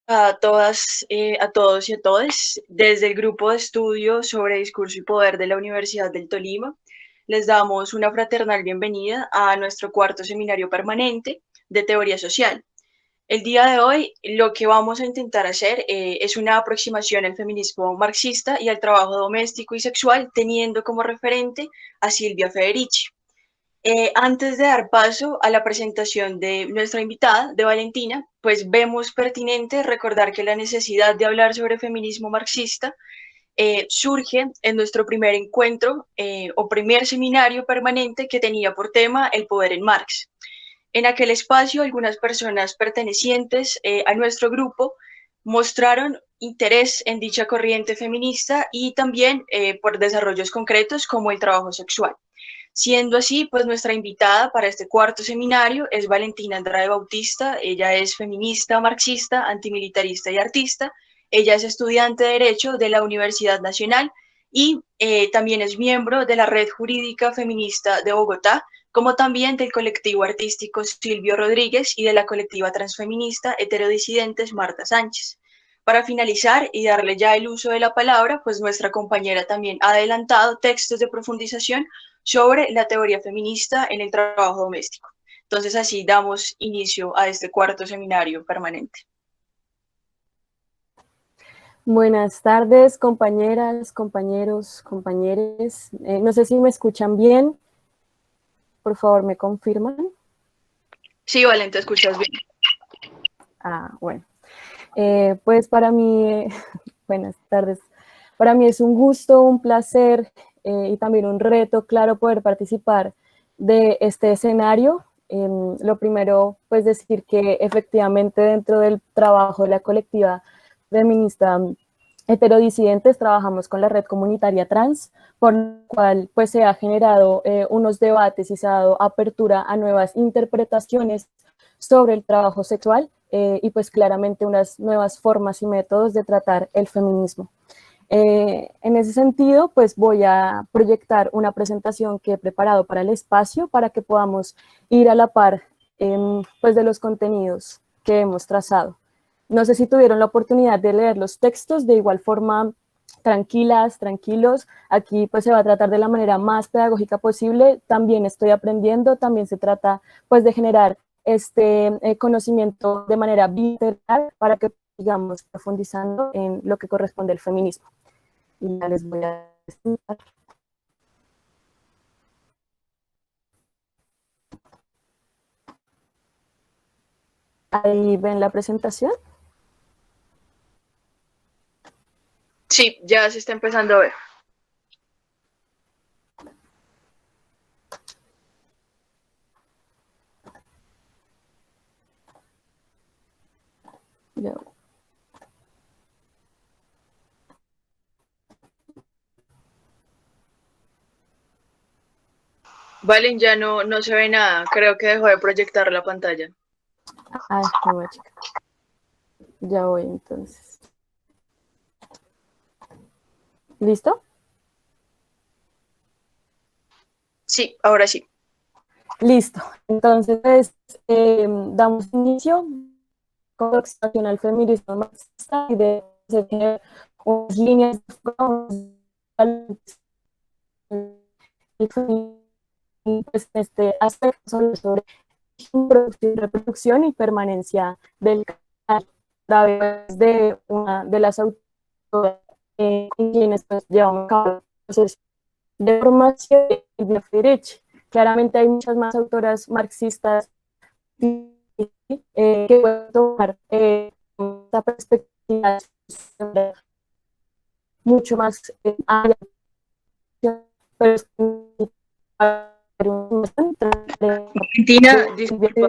A todas, a todos y a todas, desde el grupo de estudio sobre discurso y poder de la Universidad del Tolima, les damos una fraternal bienvenida a nuestro cuarto seminario permanente de teoría social. El día de hoy lo que vamos a intentar hacer es una aproximación al feminismo marxista y al trabajo doméstico y sexual, teniendo como referente a Silvia Federici. Antes de dar paso a la presentación de nuestra invitada, de Valentina, pues vemos pertinente recordar que la necesidad de hablar sobre feminismo marxista surge en nuestro primer encuentro o primer seminario permanente que tenía por tema el poder en Marx. En aquel espacio, algunas personas pertenecientes a nuestro grupo mostraron interés en dicha corriente feminista y también por desarrollos concretos como el trabajo sexual. Siendo así, pues nuestra invitada para este cuarto seminario es Valentina Andrade Bautista. Ella es feminista, marxista, antimilitarista y artista. Ella es estudiante de Derecho de la Universidad Nacional y también es miembro de la Red Jurídica Feminista de Bogotá, como también del colectivo artístico Silvio Rodríguez y de la colectiva transfeminista Heterodisidentes Marta Sánchez. Para finalizar y darle ya el uso de la palabra, pues nuestra compañera también ha adelantado textos de profundización sobre la teoría feminista en el trabajo doméstico. Entonces así damos inicio a este cuarto seminario permanente. Buenas tardes, compañeras, compañeros, compañeres. No sé si me escuchan bien. Por favor, ¿me confirman? Sí, Valen, te escuchas bien. Bueno. Pues para mí, buenas tardes. Para mí es un gusto, un placer y también un reto, claro, poder participar de este escenario. Lo primero, pues decir que efectivamente dentro del trabajo de la colectiva feminista Heterodisidentes trabajamos con la red comunitaria trans, por lo cual pues se ha generado unos debates y se ha dado apertura a nuevas interpretaciones sobre el trabajo sexual y pues claramente unas nuevas formas y métodos de tratar el feminismo. En ese sentido, pues voy a proyectar una presentación que he preparado para el espacio para que podamos ir a la par pues de los contenidos que hemos trazado. No sé si tuvieron la oportunidad de leer los textos, de igual forma, tranquilas, tranquilos. Aquí pues se va a tratar de la manera más pedagógica posible. También estoy aprendiendo, también se trata pues de generar este conocimiento de manera bilateral para que sigamos profundizando en lo que corresponde al feminismo. Y ya les voy a presentar. Ahí ven la presentación. Sí, ya se está empezando a ver. Ya. Valen, ya no se ve nada. Creo que dejó de proyectar la pantalla. Ay, no, chica. Ya voy entonces. ¿Listo? Sí, ahora sí. Listo. Entonces, damos inicio con la explicación al feminismo marxista y de tener unas líneas pues, este aspecto sobre producción, reproducción y permanencia del canal a través de una de las autoras con quienes pues, llevamos a cabo el proceso de formación de Federici. Claramente hay muchas más autoras marxistas que pueden tomar esta perspectiva mucho más amplia, pero Valentina, disculpa.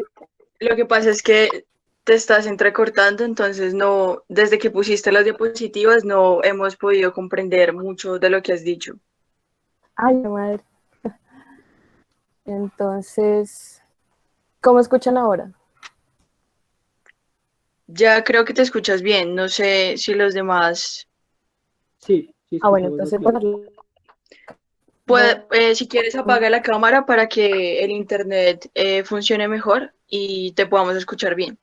Lo que pasa es que te estás entrecortando, entonces no, desde que pusiste las diapositivas no hemos podido comprender mucho de lo que has dicho. Ay, madre. Entonces, ¿cómo escuchan ahora? Ya creo que te escuchas bien, no sé si los demás... Sí, Bueno, escucho entonces, claro. Si quieres apaga la cámara para que el internet funcione mejor y te podamos escuchar bien.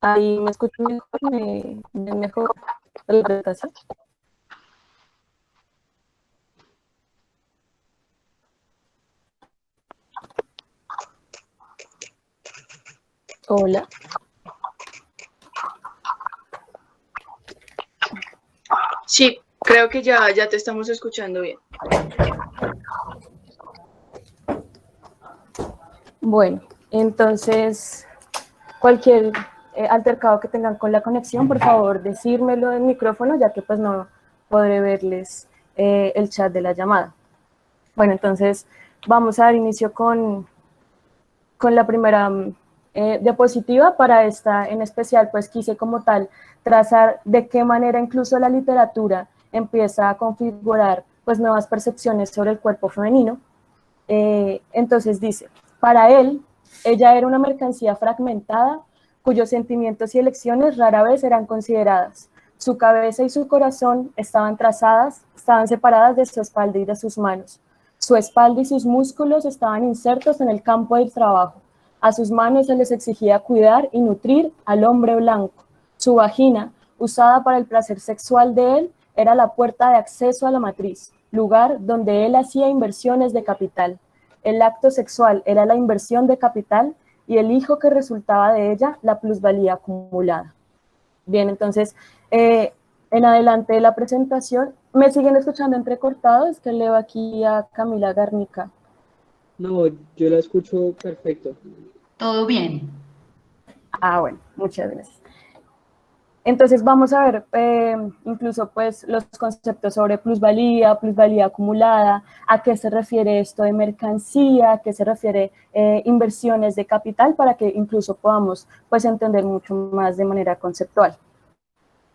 Ahí me escucho mejor, me ven mejor la presentación. Hola. Sí, creo que ya te estamos escuchando bien. Bueno, entonces, cualquier altercado que tengan con la conexión, por favor, decírmelo en micrófono, ya que pues no podré verles el chat de la llamada. Bueno, entonces vamos a dar inicio con la primera diapositiva. Para esta en especial, pues quise como tal trazar de qué manera incluso la literatura empieza a configurar pues nuevas percepciones sobre el cuerpo femenino. Entonces dice, para él, ella era una mercancía fragmentada cuyos sentimientos y elecciones rara vez eran consideradas. Su cabeza y su corazón estaban separadas de su espalda y de sus manos. Su espalda y sus músculos estaban insertos en el campo del trabajo. A sus manos se les exigía cuidar y nutrir al hombre blanco. Su vagina, usada para el placer sexual de él, era la puerta de acceso a la matriz, lugar donde él hacía inversiones de capital. El acto sexual era la inversión de capital y el hijo que resultaba de ella, la plusvalía acumulada. Bien, entonces, en adelante de la presentación, ¿me siguen escuchando entrecortados? Que leo aquí a Camila Garnica. No, yo la escucho perfecto. Todo bien. Ah, bueno, muchas gracias. Entonces vamos a ver incluso pues los conceptos sobre plusvalía, plusvalía acumulada, a qué se refiere esto de mercancía, a qué se refiere inversiones de capital, para que incluso podamos pues entender mucho más de manera conceptual.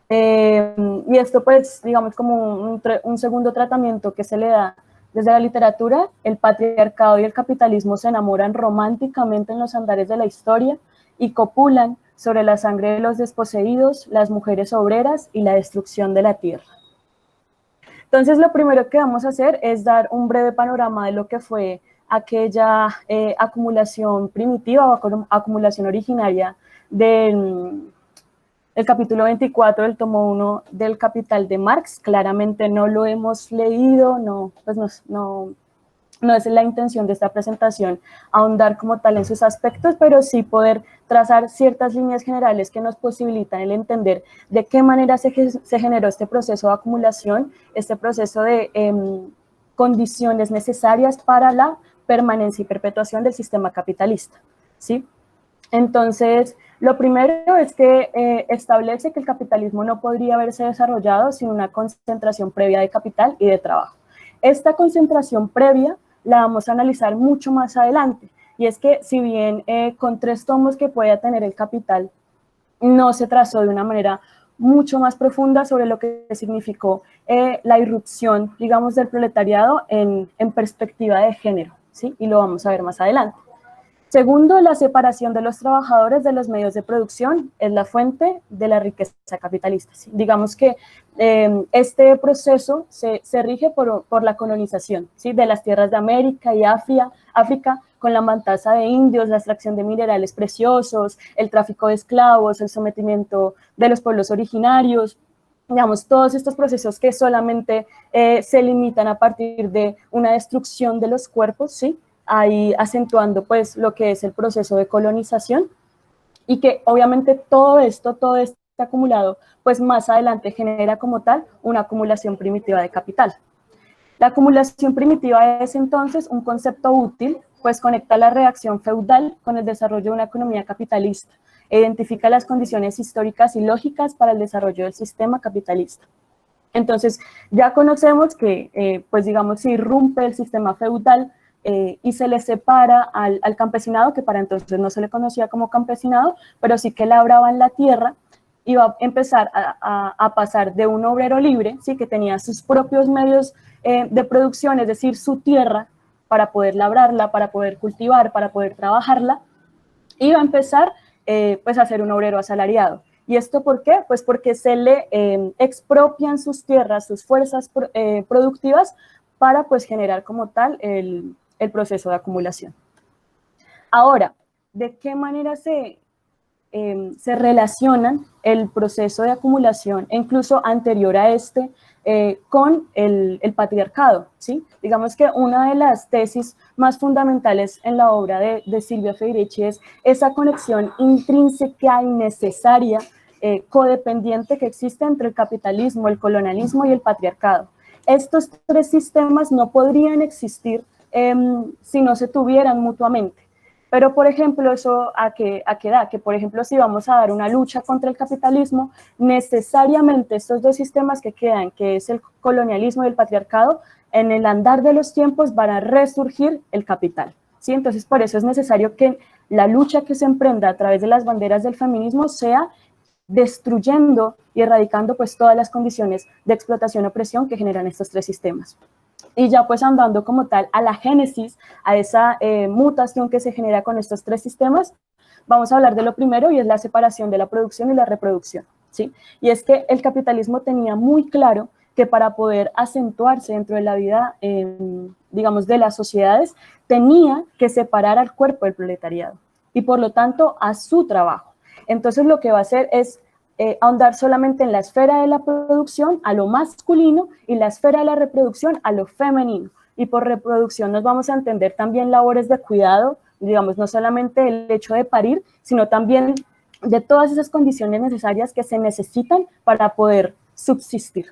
Y esto pues digamos como un segundo tratamiento que se le da desde la literatura. El patriarcado y el capitalismo se enamoran románticamente en los andares de la historia y copulan sobre la sangre de los desposeídos, las mujeres obreras y la destrucción de la tierra. Entonces, lo primero que vamos a hacer es dar un breve panorama de lo que fue aquella acumulación primitiva o acumulación originaria del capítulo 24 del tomo 1 del Capital de Marx. Claramente no lo hemos leído, no es la intención de esta presentación ahondar como tal en sus aspectos, pero sí poder trazar ciertas líneas generales que nos posibilitan el entender de qué manera se generó este proceso de acumulación, este proceso de condiciones necesarias para la permanencia y perpetuación del sistema capitalista, ¿sí? Entonces, lo primero es que establece que el capitalismo no podría haberse desarrollado sin una concentración previa de capital y de trabajo. Esta concentración previa la vamos a analizar mucho más adelante, y es que si bien con 3 tomos que pueda tener el Capital, no se trazó de una manera mucho más profunda sobre lo que significó la irrupción, digamos, del proletariado en perspectiva de género, ¿sí? Y lo vamos a ver más adelante. Segundo, la separación de los trabajadores de los medios de producción es la fuente de la riqueza capitalista. ¿Sí? Digamos que este proceso se rige por la colonización, ¿sí? De las tierras de América y África, con la matanza de indios, la extracción de minerales preciosos, el tráfico de esclavos, el sometimiento de los pueblos originarios. Digamos, todos estos procesos que solamente se limitan a partir de una destrucción de los cuerpos, ¿sí? Ahí acentuando pues lo que es el proceso de colonización, y que obviamente todo este acumulado pues más adelante genera como tal una acumulación primitiva de capital. La acumulación primitiva es entonces un concepto útil, pues conecta la reacción feudal con el desarrollo de una economía capitalista e identifica las condiciones históricas y lógicas para el desarrollo del sistema capitalista. Entonces ya conocemos que pues digamos se irrumpe el sistema feudal y se le separa al campesinado, que para entonces no se le conocía como campesinado, pero sí que labraban la tierra, y va a empezar a pasar de un obrero libre, ¿sí? Que tenía sus propios medios de producción, es decir, su tierra para poder labrarla, para poder cultivar, para poder trabajarla, y va a empezar pues a ser un obrero asalariado. ¿Y esto por qué? Pues porque se le expropian sus tierras, sus fuerzas productivas, para pues generar como tal el proceso de acumulación. Ahora, ¿de qué manera se se relacionan el proceso de acumulación, e incluso anterior a este, con el patriarcado, ¿sí? Digamos que una de las tesis más fundamentales en la obra de Silvia Federici es esa conexión intrínseca y necesaria, codependiente que existe entre el capitalismo, el colonialismo y el patriarcado. Estos tres sistemas no podrían existir si no se tuvieran mutuamente. Pero, por ejemplo, ¿eso a qué da? Que, por ejemplo, si vamos a dar una lucha contra el capitalismo, necesariamente estos dos sistemas que quedan, que es el colonialismo y el patriarcado, en el andar de los tiempos van a resurgir el capital, ¿sí? Entonces, por eso es necesario que la lucha que se emprenda a través de las banderas del feminismo sea destruyendo y erradicando pues todas las condiciones de explotación y opresión que generan estos tres sistemas. Y ya pues andando como tal a la génesis, a esa mutación que se genera con estos tres sistemas, vamos a hablar de lo primero y es la separación de la producción y la reproducción, ¿sí? Y es que el capitalismo tenía muy claro que para poder acentuarse dentro de la vida, digamos, de las sociedades, tenía que separar al cuerpo del proletariado y por lo tanto a su trabajo. Entonces lo que va a hacer es ahondar solamente en la esfera de la producción a lo masculino y la esfera de la reproducción a lo femenino. Y por reproducción nos vamos a entender también labores de cuidado, digamos, no solamente el hecho de parir, sino también de todas esas condiciones necesarias que se necesitan para poder subsistir.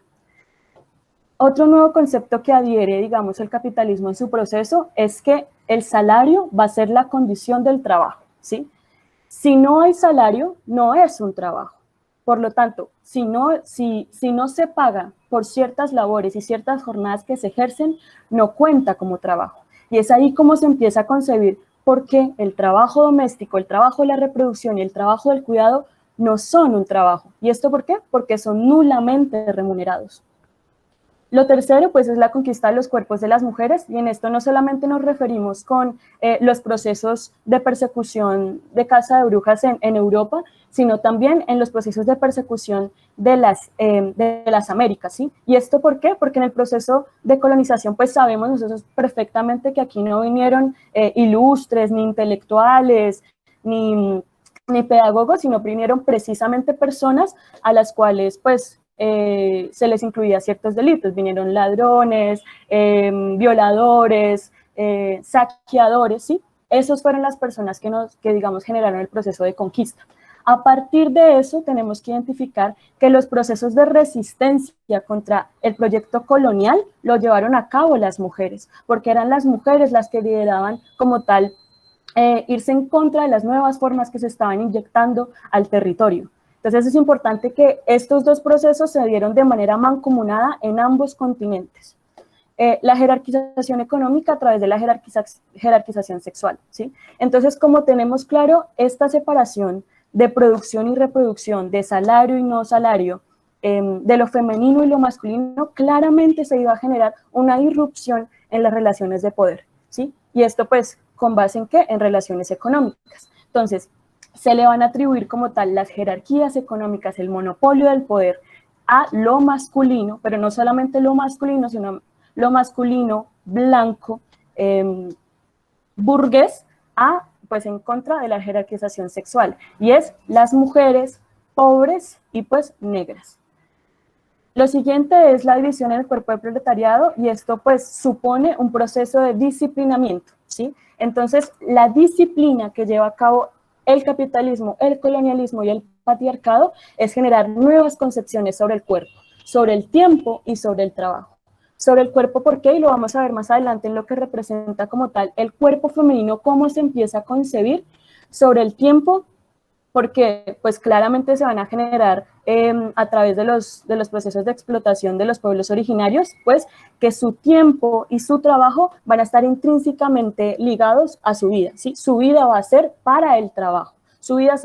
Otro nuevo concepto que adhiere, digamos, el capitalismo en su proceso es que el salario va a ser la condición del trabajo, ¿sí? Si no hay salario, no es un trabajo. Por lo tanto, si no se paga por ciertas labores y ciertas jornadas que se ejercen, no cuenta como trabajo. Y es ahí como se empieza a concebir por qué el trabajo doméstico, el trabajo de la reproducción y el trabajo del cuidado no son un trabajo. ¿Y esto por qué? Porque son nulamente remunerados. Lo tercero, pues, es la conquista de los cuerpos de las mujeres, y en esto no solamente nos referimos con los procesos de persecución de caza de brujas en Europa, sino también en los procesos de persecución de las Américas, ¿sí? ¿Y esto por qué? Porque en el proceso de colonización, pues sabemos nosotros perfectamente que aquí no vinieron ilustres, ni intelectuales, ni pedagogos, sino vinieron precisamente personas a las cuales, pues, se les incluía ciertos delitos. Vinieron ladrones, violadores, saqueadores, ¿sí? Esos fueron las personas que digamos, generaron el proceso de conquista. A partir de eso, tenemos que identificar que los procesos de resistencia contra el proyecto colonial lo llevaron a cabo las mujeres, porque eran las mujeres las que lideraban como tal irse en contra de las nuevas formas que se estaban inyectando al territorio. Entonces es importante que estos dos procesos se dieron de manera mancomunada en ambos continentes. La jerarquización económica a través de la jerarquización sexual, ¿sí? Entonces, como tenemos claro, esta separación de producción y reproducción, de salario y no salario, de lo femenino y lo masculino, claramente se iba a generar una irrupción en las relaciones de poder, ¿sí? Y esto, pues, ¿con base en qué? En relaciones económicas. Entonces, se le van a atribuir como tal las jerarquías económicas, el monopolio del poder a lo masculino, pero no solamente lo masculino, sino lo masculino, blanco, burgués, pues en contra de la jerarquización sexual, y es las mujeres pobres y pues negras. Lo siguiente es la división en el cuerpo del proletariado, y esto pues supone un proceso de disciplinamiento, ¿sí? Entonces, la disciplina que lleva a cabo el capitalismo, el colonialismo y el patriarcado es generar nuevas concepciones sobre el cuerpo, sobre el tiempo y sobre el trabajo. Sobre el cuerpo, ¿por qué? Y lo vamos a ver más adelante en lo que representa como tal el cuerpo femenino, cómo se empieza a concebir. Sobre el tiempo, porque pues claramente se van a generar a través de los procesos de explotación de los pueblos originarios, pues que su tiempo y su trabajo van a estar intrínsecamente ligados a su vida, ¿sí? Su vida va a ser para el trabajo, su vida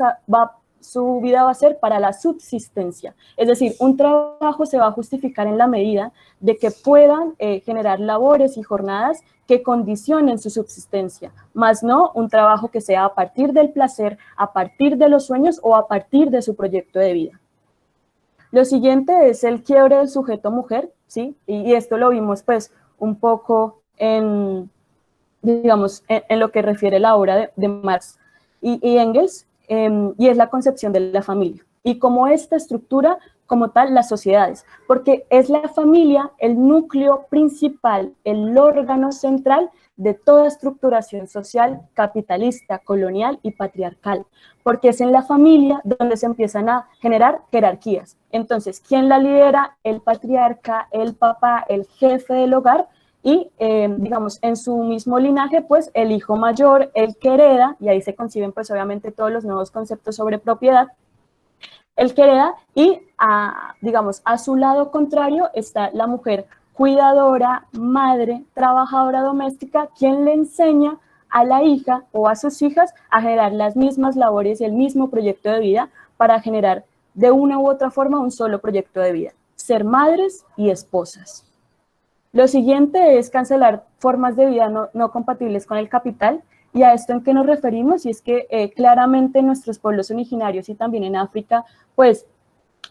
va a ser para la subsistencia, es decir, un trabajo se va a justificar en la medida de que puedan generar labores y jornadas que condicionen su subsistencia, más no un trabajo que sea a partir del placer, a partir de los sueños o a partir de su proyecto de vida. Lo siguiente es el quiebre del sujeto mujer, ¿sí? Y esto lo vimos pues un poco digamos, en lo que refiere la obra de Marx y Engels, y es la concepción de la familia. Y como esta estructura, como tal, las sociedades, porque es la familia el núcleo principal, el órgano central de toda estructuración social capitalista, colonial y patriarcal, porque es en la familia donde se empiezan a generar jerarquías. Entonces, ¿quién la lidera? El patriarca, el papá, el jefe del hogar, y digamos, en su mismo linaje, pues el hijo mayor, el que hereda, y ahí se conciben pues obviamente todos los nuevos conceptos sobre propiedad, el que hereda, y digamos, a su lado contrario está la mujer cuidadora, madre, trabajadora doméstica, quien le enseña a la hija o a sus hijas a generar las mismas labores y el mismo proyecto de vida para generar de una u otra forma un solo proyecto de vida, ser madres y esposas. Lo siguiente es cancelar formas de vida no compatibles con el capital. ¿Y a esto en qué nos referimos? Y es que claramente en nuestros pueblos originarios y también en África, pues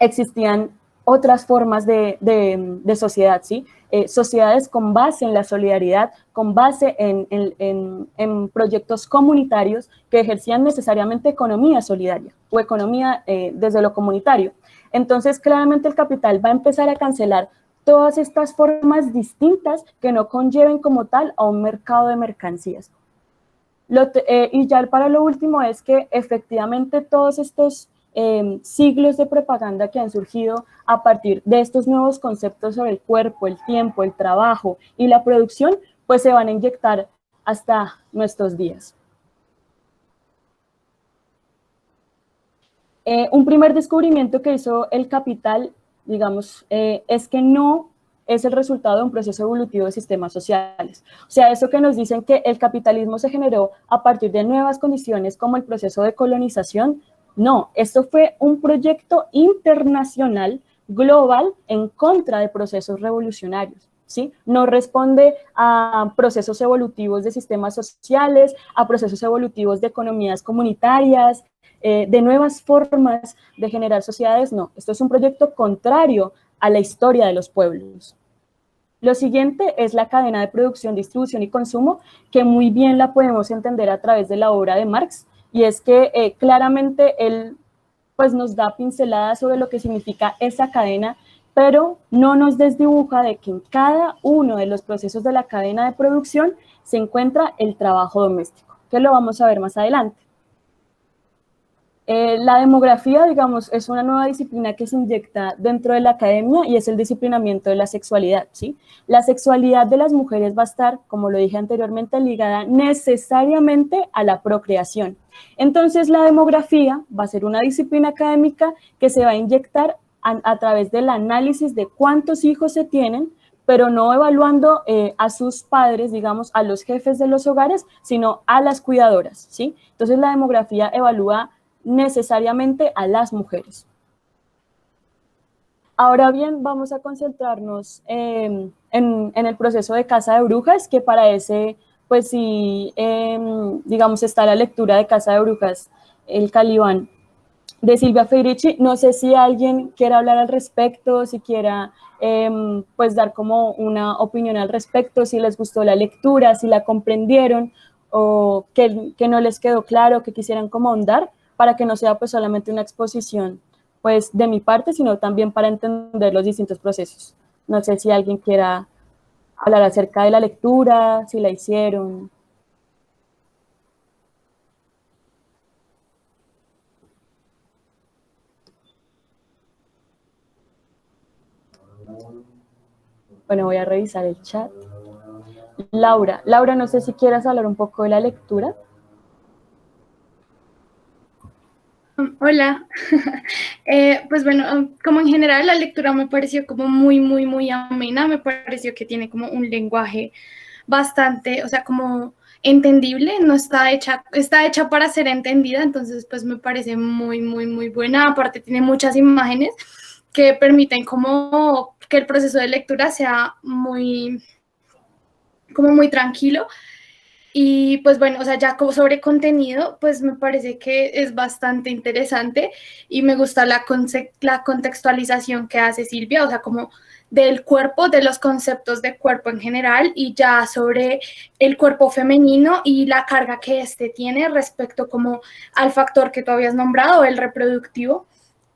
existían otras formas de sociedad, ¿sí? Sociedades con base en la solidaridad, con base en proyectos comunitarios que ejercían necesariamente economía solidaria o economía desde lo comunitario. Entonces, claramente el capital va a empezar a cancelar todas estas formas distintas que no conlleven como tal a un mercado de mercancías. Y ya para lo último es que efectivamente todos estos siglos de propaganda que han surgido a partir de estos nuevos conceptos sobre el cuerpo, el tiempo, el trabajo y la producción, pues se van a inyectar hasta nuestros días. Un primer descubrimiento que hizo el capital, digamos, es que no es el resultado de un proceso evolutivo de sistemas sociales. O sea, eso que nos dicen que el capitalismo se generó a partir de nuevas condiciones como el proceso de colonización, no, esto fue un proyecto internacional, global, en contra de procesos revolucionarios, ¿sí? No responde a procesos evolutivos de sistemas sociales, a procesos evolutivos de economías comunitarias, de nuevas formas de generar sociedades, no. Esto es un proyecto contrario a la historia de los pueblos. Lo siguiente es la cadena de producción, distribución y consumo, que muy bien la podemos entender a través de la obra de Marx, y es que claramente él pues, nos da pinceladas sobre lo que significa esa cadena, pero no nos desdibuja de que en cada uno de los procesos de la cadena de producción se encuentra el trabajo doméstico, que lo vamos a ver más adelante. La demografía, digamos, es una nueva disciplina que se inyecta dentro de la academia y es el disciplinamiento de la sexualidad, ¿sí? La sexualidad de las mujeres va a estar, como lo dije anteriormente, ligada necesariamente a la procreación. Entonces, la demografía va a ser una disciplina académica que se va a inyectar a través del análisis de cuántos hijos se tienen, pero no evaluando a sus padres, digamos, a los jefes de los hogares, sino a las cuidadoras, ¿sí? Entonces, la demografía evalúa necesariamente a las mujeres. Ahora bien, vamos a concentrarnos en el proceso de Casa de Brujas, que para ese, pues sí, digamos, está la lectura de Casa de Brujas, el Calibán, de Silvia Federici. No sé si alguien quiera hablar al respecto, si quiera, pues, dar como una opinión al respecto, si les gustó la lectura, si la comprendieron, o que no les quedó claro, que quisieran como ahondar, para que no sea pues solamente una exposición pues de mi parte, sino también para entender los distintos procesos. No sé si alguien quiera hablar acerca de la lectura, si la hicieron. Bueno, voy a revisar el chat. Laura, no sé si quieras hablar un poco de la lectura. Hola, pues bueno, como en general la lectura me pareció como muy amena, me pareció que tiene como un lenguaje bastante, o sea, como entendible, no está hecha para ser entendida, entonces pues me parece muy buena, aparte tiene muchas imágenes que permiten como que el proceso de lectura sea muy tranquilo. Y pues bueno, o sea, ya como sobre contenido, pues me parece que es bastante interesante y me gusta la contextualización que hace Silvia, o sea, como del cuerpo, de los conceptos de cuerpo en general y ya sobre el cuerpo femenino y la carga que éste tiene respecto como al factor que tú habías nombrado, el reproductivo.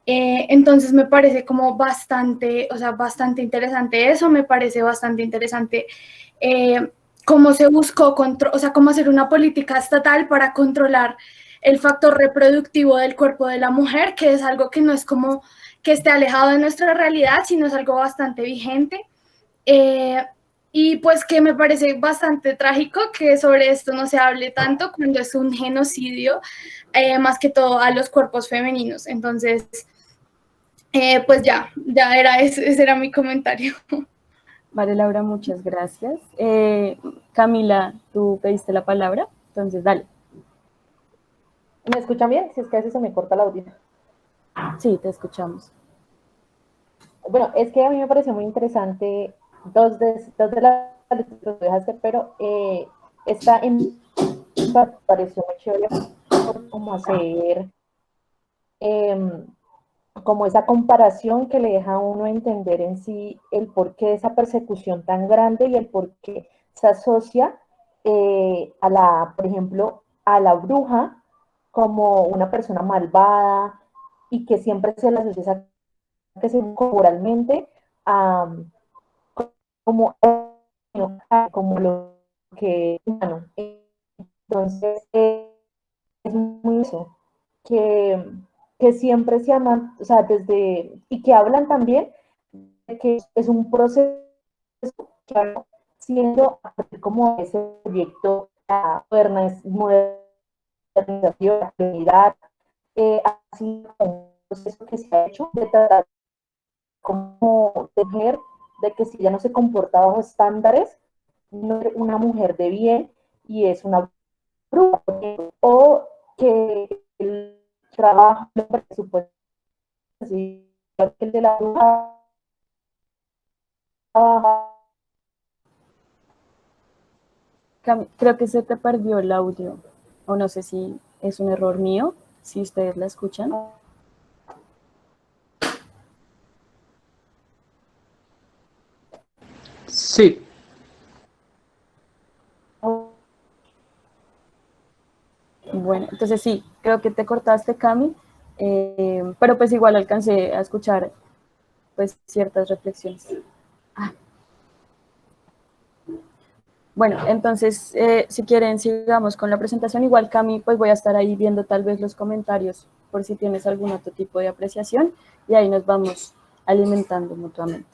Entonces me parece como bastante, o sea, bastante interesante eso, me parece bastante interesante cómo se buscó, o sea, cómo hacer una política estatal para controlar el factor reproductivo del cuerpo de la mujer, que es algo que no es como que esté alejado de nuestra realidad, sino es algo bastante vigente. Eh, y pues que me parece bastante trágico que sobre esto no se hable tanto cuando es un genocidio, más que todo a los cuerpos femeninos. Entonces, pues ya era ese era mi comentario. Vale, Laura, muchas gracias. Camila, tú pediste la palabra, entonces dale. ¿Me escuchan bien? Si es que a veces se me corta el audio. Sí, te escuchamos. Bueno, es que a mí me pareció muy interesante dos de las que dejaste, pero esta en pareció muy chévere como hacer como esa comparación que le deja a uno entender en sí el porqué de esa persecución tan grande y el por qué se asocia a la, por ejemplo, a la bruja como una persona malvada y que siempre se la asocia que se corporalmente como, como lo que es humano. Entonces, es muy eso, que siempre se aman, o sea, desde, y que hablan también de que es un proceso que siendo como ese proyecto, la modernización, la comunidad, así como un proceso que se ha hecho de tratar como de mujer, de que si ella no se comporta bajo estándares, no es una mujer de bien y es una bruja, o que el trabajo, el presupuesto, así que el de la bruja, Creo que se te perdió el audio, o no sé si es un error mío, si ustedes la escuchan. Sí, Bueno, entonces sí, creo que te cortaste, Cami, pero pues igual alcancé a escuchar pues ciertas reflexiones. Ah. Bueno, entonces, si quieren, sigamos con la presentación. Igual, Cami, pues voy a estar ahí viendo tal vez los comentarios por si tienes algún otro tipo de apreciación y ahí nos vamos alimentando mutuamente.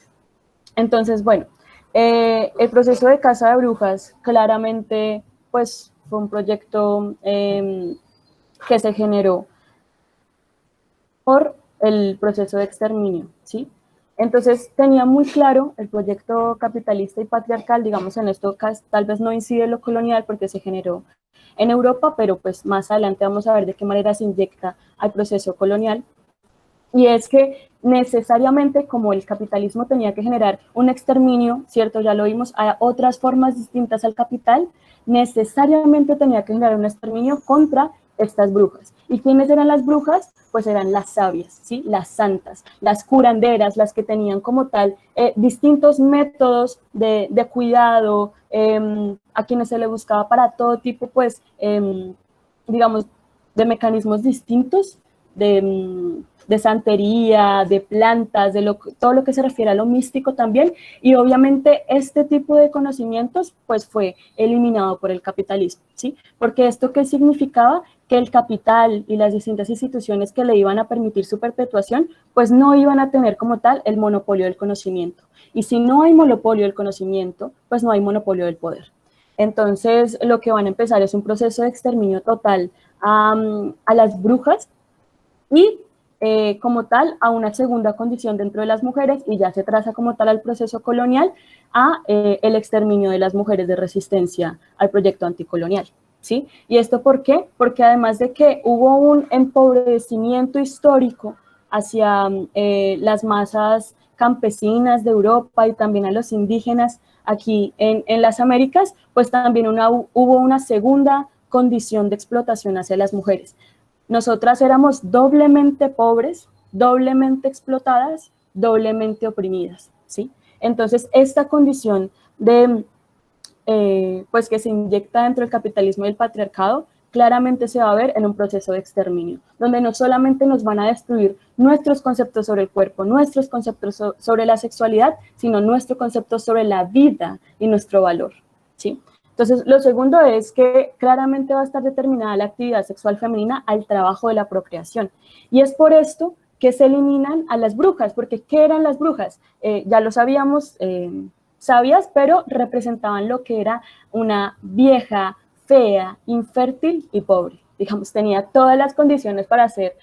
Entonces, bueno, el proceso de Casa de Brujas claramente pues fue un proyecto que se generó por el proceso de exterminio, ¿sí? Entonces tenía muy claro el proyecto capitalista y patriarcal, digamos en esto tal vez no incide lo colonial porque se generó en Europa, pero pues más adelante vamos a ver de qué manera se inyecta al proceso colonial. Y es que necesariamente como el capitalismo tenía que generar un exterminio, ¿cierto? Ya lo vimos, a otras formas distintas al capital, necesariamente tenía que generar un exterminio contra estas brujas. ¿Y quiénes eran las brujas? Pues eran las sabias, ¿sí? Las santas, las curanderas, las que tenían como tal distintos métodos de cuidado, a quienes se le buscaba para todo tipo, pues, digamos, de mecanismos distintos, de santería, de plantas, todo lo que se refiere a lo místico también, y obviamente este tipo de conocimientos pues fue eliminado por el capitalismo, ¿sí? Porque esto ¿qué significaba? Que el capital y las distintas instituciones que le iban a permitir su perpetuación pues no iban a tener como tal el monopolio del conocimiento, y si no hay monopolio del conocimiento, pues no hay monopolio del poder. Entonces lo que van a empezar es un proceso de exterminio total a las brujas y como tal a una segunda condición dentro de las mujeres, y ya se traza como tal al proceso colonial, a el exterminio de las mujeres de resistencia al proyecto anticolonial, ¿sí? ¿Y esto por qué? Porque además de que hubo un empobrecimiento histórico hacia las masas campesinas de Europa y también a los indígenas aquí en las Américas, pues también hubo una segunda condición de explotación hacia las mujeres. Nosotras éramos doblemente pobres, doblemente explotadas, doblemente oprimidas, ¿sí? Entonces, esta condición de, pues que se inyecta dentro del capitalismo y el patriarcado, claramente se va a ver en un proceso de exterminio, donde no solamente nos van a destruir nuestros conceptos sobre el cuerpo, nuestros conceptos sobre la sexualidad, sino nuestro concepto sobre la vida y nuestro valor, ¿sí? Entonces, lo segundo es que claramente va a estar determinada la actividad sexual femenina al trabajo de la procreación. Y es por esto que se eliminan a las brujas, porque ¿qué eran las brujas? Ya lo sabíamos, sabias, pero representaban lo que era una vieja, fea, infértil y pobre. Digamos, tenía todas las condiciones para hacer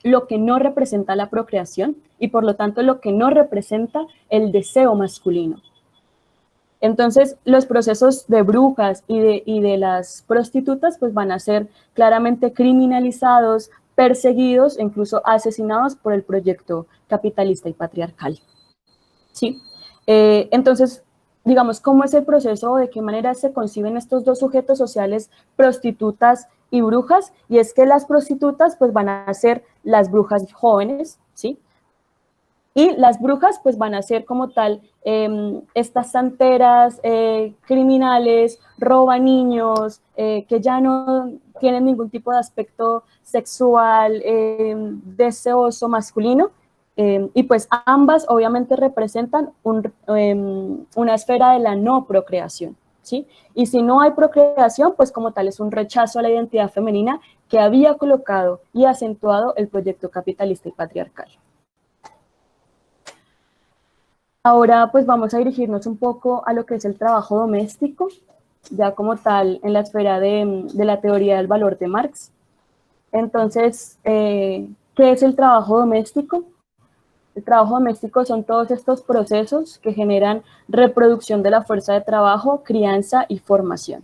lo que no representa la procreación y por lo tanto lo que no representa el deseo masculino. Entonces, los procesos de brujas y de las prostitutas pues van a ser claramente criminalizados, perseguidos e incluso asesinados por el proyecto capitalista y patriarcal. ¿Sí? Entonces, digamos, ¿cómo es el proceso o de qué manera se conciben estos dos sujetos sociales, prostitutas y brujas? Y es que las prostitutas pues van a ser las brujas jóvenes, ¿sí? Y las brujas pues van a ser como tal estas santeras, criminales, roba niños, que ya no tienen ningún tipo de aspecto sexual, deseoso, masculino. Y pues ambas obviamente representan una esfera de la no procreación, ¿sí? Y si no hay procreación, pues como tal es un rechazo a la identidad femenina que había colocado y acentuado el proyecto capitalista y patriarcal. Ahora pues vamos a dirigirnos un poco a lo que es el trabajo doméstico, ya como tal en la esfera de la teoría del valor de Marx. Entonces, ¿qué es el trabajo doméstico? El trabajo doméstico son todos estos procesos que generan reproducción de la fuerza de trabajo, crianza y formación,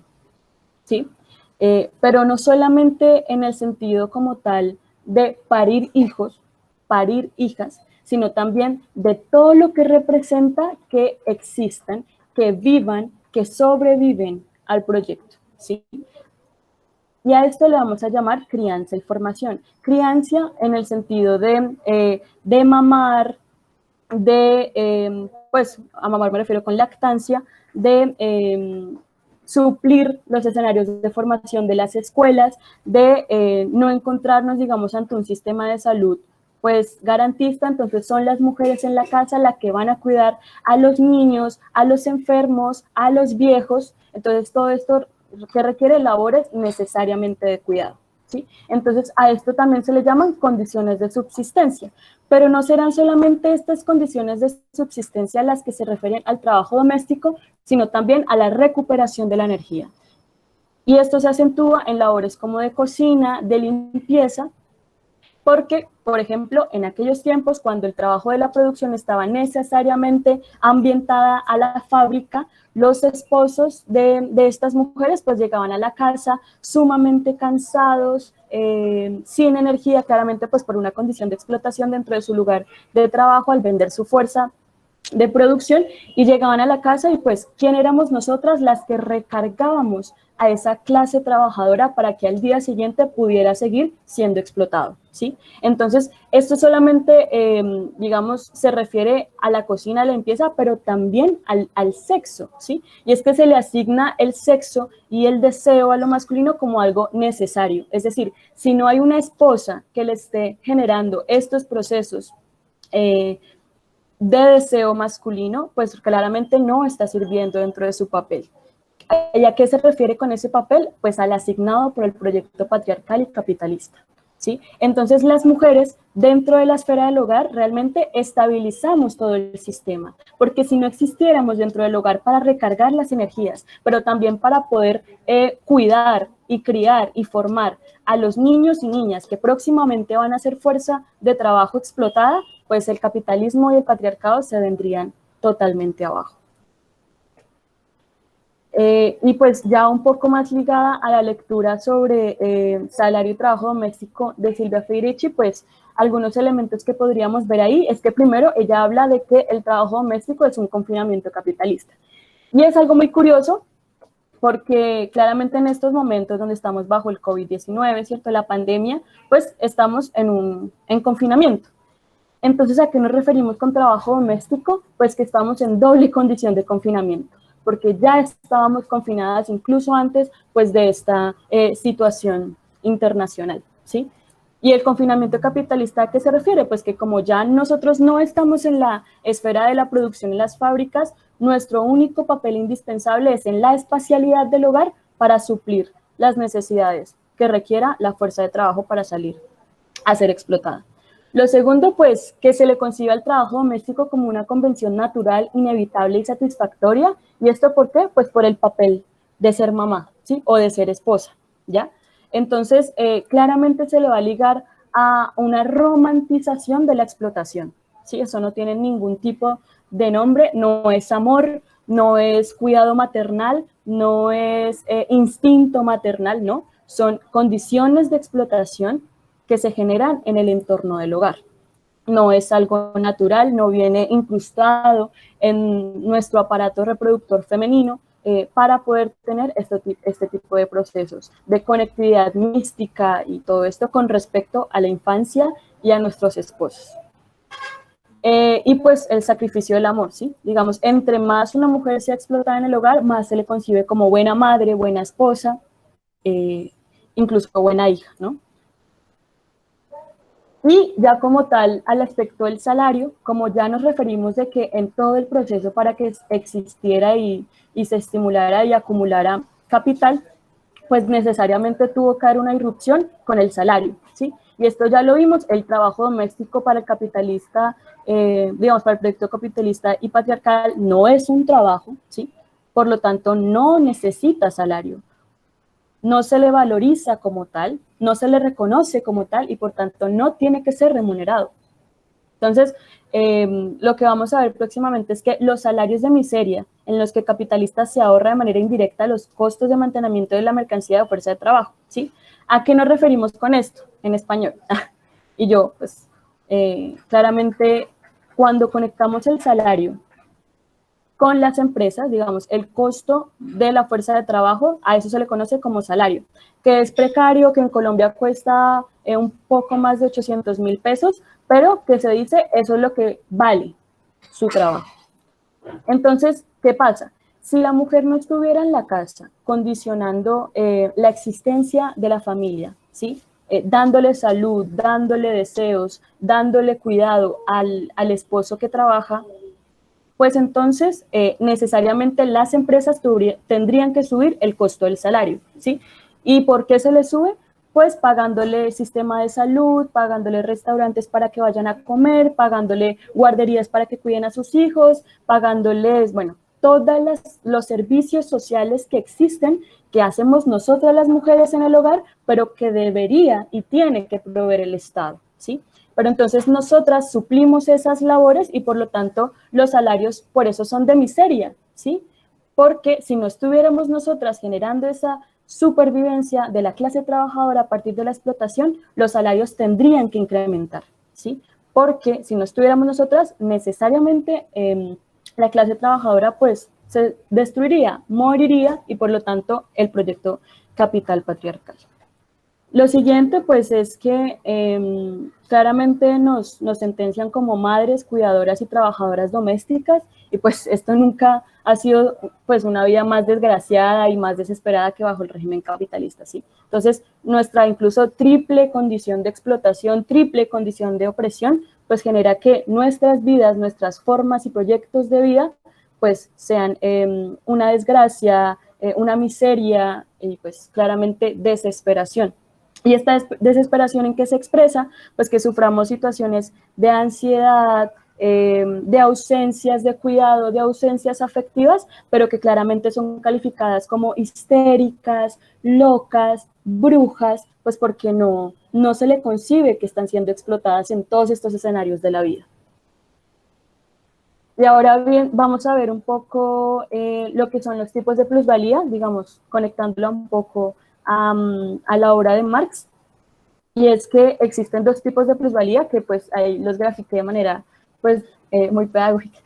¿sí? Pero no solamente en el sentido como tal de parir hijos, parir hijas, sino también de todo lo que representa que existan, que vivan, que sobreviven al proyecto, ¿sí? Y a esto le vamos a llamar crianza y formación. Crianza en el sentido de mamar, pues a mamar me refiero con lactancia, de suplir los escenarios de formación de las escuelas, de no encontrarnos, digamos, ante un sistema de salud pues garantista. Entonces son las mujeres en la casa las que van a cuidar a los niños, a los enfermos, a los viejos. Entonces todo esto que requiere labores necesariamente de cuidado, ¿sí? Entonces a esto también se le llaman condiciones de subsistencia, pero no serán solamente estas condiciones de subsistencia las que se refieren al trabajo doméstico, sino también a la recuperación de la energía. Y esto se acentúa en labores como de cocina, de limpieza, porque, por ejemplo, en aquellos tiempos, cuando el trabajo de la producción estaba necesariamente ambientada a la fábrica, los esposos de estas mujeres pues llegaban a la casa sumamente cansados, sin energía, claramente pues por una condición de explotación dentro de su lugar de trabajo al vender su fuerza de producción, y llegaban a la casa y pues ¿quién éramos nosotras? Las que recargábamos a esa clase trabajadora para que al día siguiente pudiera seguir siendo explotado, ¿sí? Entonces, esto solamente, digamos, se refiere a la cocina, a la limpieza, pero también al sexo, ¿sí? Y es que se le asigna el sexo y el deseo a lo masculino como algo necesario. Es decir, si no hay una esposa que le esté generando estos procesos de deseo masculino, pues claramente no está sirviendo dentro de su papel. ¿Y a qué se refiere con ese papel? Pues al asignado por el proyecto patriarcal y capitalista, ¿sí? Entonces las mujeres dentro de la esfera del hogar realmente estabilizamos todo el sistema, porque si no existiéramos dentro del hogar para recargar las energías, pero también para poder cuidar y criar y formar a los niños y niñas que próximamente van a ser fuerza de trabajo explotada, pues el capitalismo y el patriarcado se vendrían totalmente abajo. Y pues ya un poco más ligada a la lectura sobre salario y trabajo doméstico de Silvia Federici, pues algunos elementos que podríamos ver ahí es que primero ella habla de que el trabajo doméstico es un confinamiento capitalista. Y es algo muy curioso porque claramente en estos momentos donde estamos bajo el COVID-19, ¿cierto? La pandemia, pues estamos en confinamiento. Entonces, ¿a qué nos referimos con trabajo doméstico? Pues que estamos en doble condición de confinamiento, porque ya estábamos confinadas incluso antes pues, de esta situación internacional, ¿sí? Y el confinamiento capitalista, ¿a qué se refiere? Pues que como ya nosotros no estamos en la esfera de la producción en las fábricas, nuestro único papel indispensable es en la espacialidad del hogar para suplir las necesidades que requiera la fuerza de trabajo para salir a ser explotada. Lo segundo, pues, que se le concibe al trabajo doméstico como una convención natural, inevitable y satisfactoria. ¿Y esto por qué? Pues por el papel de ser mamá, ¿sí? O de ser esposa, ¿ya? Entonces, claramente se le va a ligar a una romantización de la explotación, ¿sí? Eso no tiene ningún tipo de nombre, no es amor, no es cuidado maternal, no es instinto maternal, ¿no? Son condiciones de explotación que se generan en el entorno del hogar. No es algo natural, no viene incrustado en nuestro aparato reproductor femenino para poder tener este tipo de procesos de conectividad mística y todo esto con respecto a la infancia y a nuestros esposos. Y pues el sacrificio del amor, ¿sí? Digamos, entre más una mujer sea explotada en el hogar, más se le concibe como buena madre, buena esposa, incluso buena hija, ¿no? Y ya como tal, al aspecto del salario, como ya nos referimos de que en todo el proceso para que existiera y se estimulara y acumulara capital, pues necesariamente tuvo que haber una irrupción con el salario, ¿sí? Y esto ya lo vimos, el trabajo doméstico para el capitalista, digamos, para el proyecto capitalista y patriarcal no es un trabajo, ¿sí? Por lo tanto, no necesita salario. No se le valoriza como tal, no se le reconoce como tal y por tanto no tiene que ser remunerado. Entonces, lo que vamos a ver próximamente es que los salarios de miseria en los que el capitalista se ahorra de manera indirecta los costos de mantenimiento de la mercancía de fuerza de trabajo, ¿sí? ¿A qué nos referimos con esto en español? Y yo, pues, claramente, cuando conectamos el salario con las empresas, digamos, el costo de la fuerza de trabajo, a eso se le conoce como salario, que es precario, que en Colombia cuesta un poco más de 800.000 pesos, pero que se dice eso es lo que vale su trabajo. Entonces, ¿qué pasa? Si la mujer no estuviera en la casa condicionando la existencia de la familia, ¿sí? Dándole salud, dándole deseos, dándole cuidado al esposo que trabaja, pues entonces necesariamente las empresas tendrían que subir el costo del salario, ¿sí? ¿Y por qué se le sube? Pues pagándole sistema de salud, pagándole restaurantes para que vayan a comer, pagándole guarderías para que cuiden a sus hijos, pagándoles, bueno, todos los servicios sociales que existen, que hacemos nosotras las mujeres en el hogar, pero que debería y tiene que proveer el Estado, ¿sí? Pero entonces nosotras suplimos esas labores y por lo tanto los salarios por eso son de miseria, ¿sí? Porque si no estuviéramos nosotras generando esa supervivencia de la clase trabajadora a partir de la explotación, los salarios tendrían que incrementar, ¿sí? Porque si no estuviéramos nosotras, necesariamente la clase trabajadora pues se destruiría, moriría y por lo tanto el proyecto capital patriarcal. Lo siguiente, pues, es que claramente nos sentencian como madres, cuidadoras y trabajadoras domésticas, y pues esto nunca ha sido, pues, una vida más desgraciada y más desesperada que bajo el régimen capitalista, ¿sí? Entonces, nuestra incluso triple condición de explotación, triple condición de opresión, pues genera que nuestras vidas, nuestras formas y proyectos de vida, pues, sean una desgracia, una miseria y, pues, claramente desesperación. Y esta desesperación en que se expresa, pues que suframos situaciones de ansiedad, de ausencias de cuidado, de ausencias afectivas, pero que claramente son calificadas como histéricas, locas, brujas, pues porque no se le concibe que están siendo explotadas en todos estos escenarios de la vida. Y ahora bien, vamos a ver un poco lo que son los tipos de plusvalía, digamos, conectándolo un poco a la obra de Marx. Y es que existen dos tipos de plusvalía que pues ahí los grafiqué de manera pues muy pedagógica,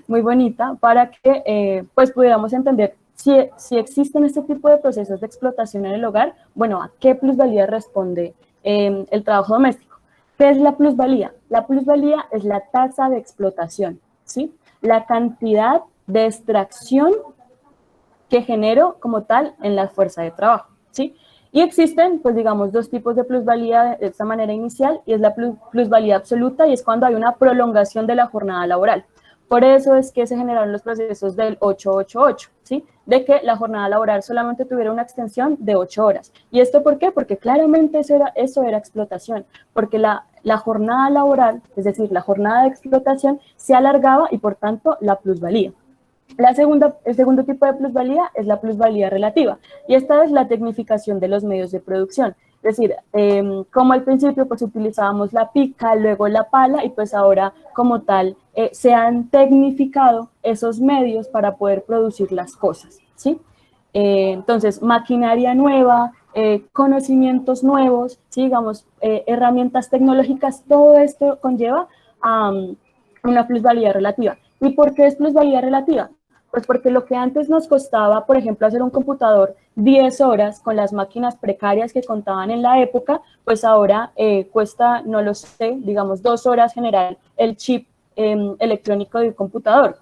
muy bonita, para que pues pudiéramos entender si existen este tipo de procesos de explotación en el hogar, bueno, ¿a qué plusvalía responde el trabajo doméstico? ¿Qué es la plusvalía? La plusvalía es la tasa de explotación, ¿sí? La cantidad de extracción que genero como tal en la fuerza de trabajo, ¿sí? Y existen, pues digamos, dos tipos de plusvalía de esta manera inicial, y es la plusvalía absoluta, y es cuando hay una prolongación de la jornada laboral. Por eso es que se generaron los procesos del 888, ¿sí? De que la jornada laboral solamente tuviera una extensión de 8 horas. ¿Y esto por qué? Porque claramente eso era explotación, porque la jornada laboral, es decir, la jornada de explotación, se alargaba y por tanto la plusvalía. El segundo tipo de plusvalía es la plusvalía relativa, y esta es la tecnificación de los medios de producción. Es decir, como al principio pues utilizábamos la pica, luego la pala, y pues ahora como tal se han tecnificado esos medios para poder producir las cosas, ¿sí? Entonces, maquinaria nueva, conocimientos nuevos, ¿sí? Digamos, herramientas tecnológicas, todo esto conlleva a una plusvalía relativa. ¿Y por qué es plusvalía relativa? Pues porque lo que antes nos costaba, por ejemplo, hacer un computador 10 horas con las máquinas precarias que contaban en la época, pues ahora cuesta, no lo sé, digamos 2 horas generar el chip electrónico de un computador.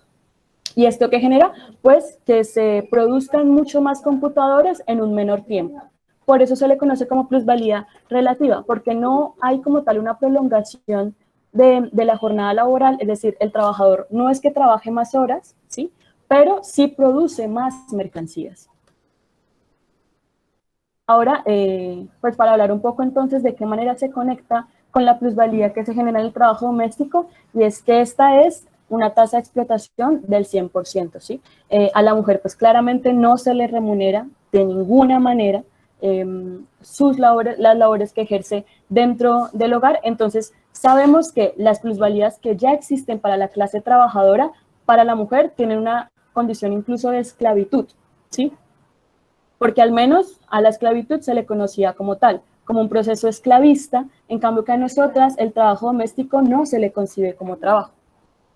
¿Y esto qué genera? Pues que se produzcan mucho más computadores en un menor tiempo. Por eso se le conoce como plusvalía relativa, porque no hay como tal una prolongación de la jornada laboral, es decir, el trabajador no es que trabaje más horas, ¿sí? Pero sí produce más mercancías. Ahora, pues para hablar un poco entonces de qué manera se conecta con la plusvalía que se genera en el trabajo doméstico, y es que esta es una tasa de explotación del 100%, ¿sí? A la mujer pues claramente no se le remunera de ninguna manera sus labores, las labores que ejerce dentro del hogar. Entonces sabemos que las plusvalías que ya existen para la clase trabajadora, para la mujer tienen una condición incluso de esclavitud, ¿sí? Porque al menos a la esclavitud se le conocía como tal, como un proceso esclavista, en cambio que a nosotras el trabajo doméstico no se le concibe como trabajo.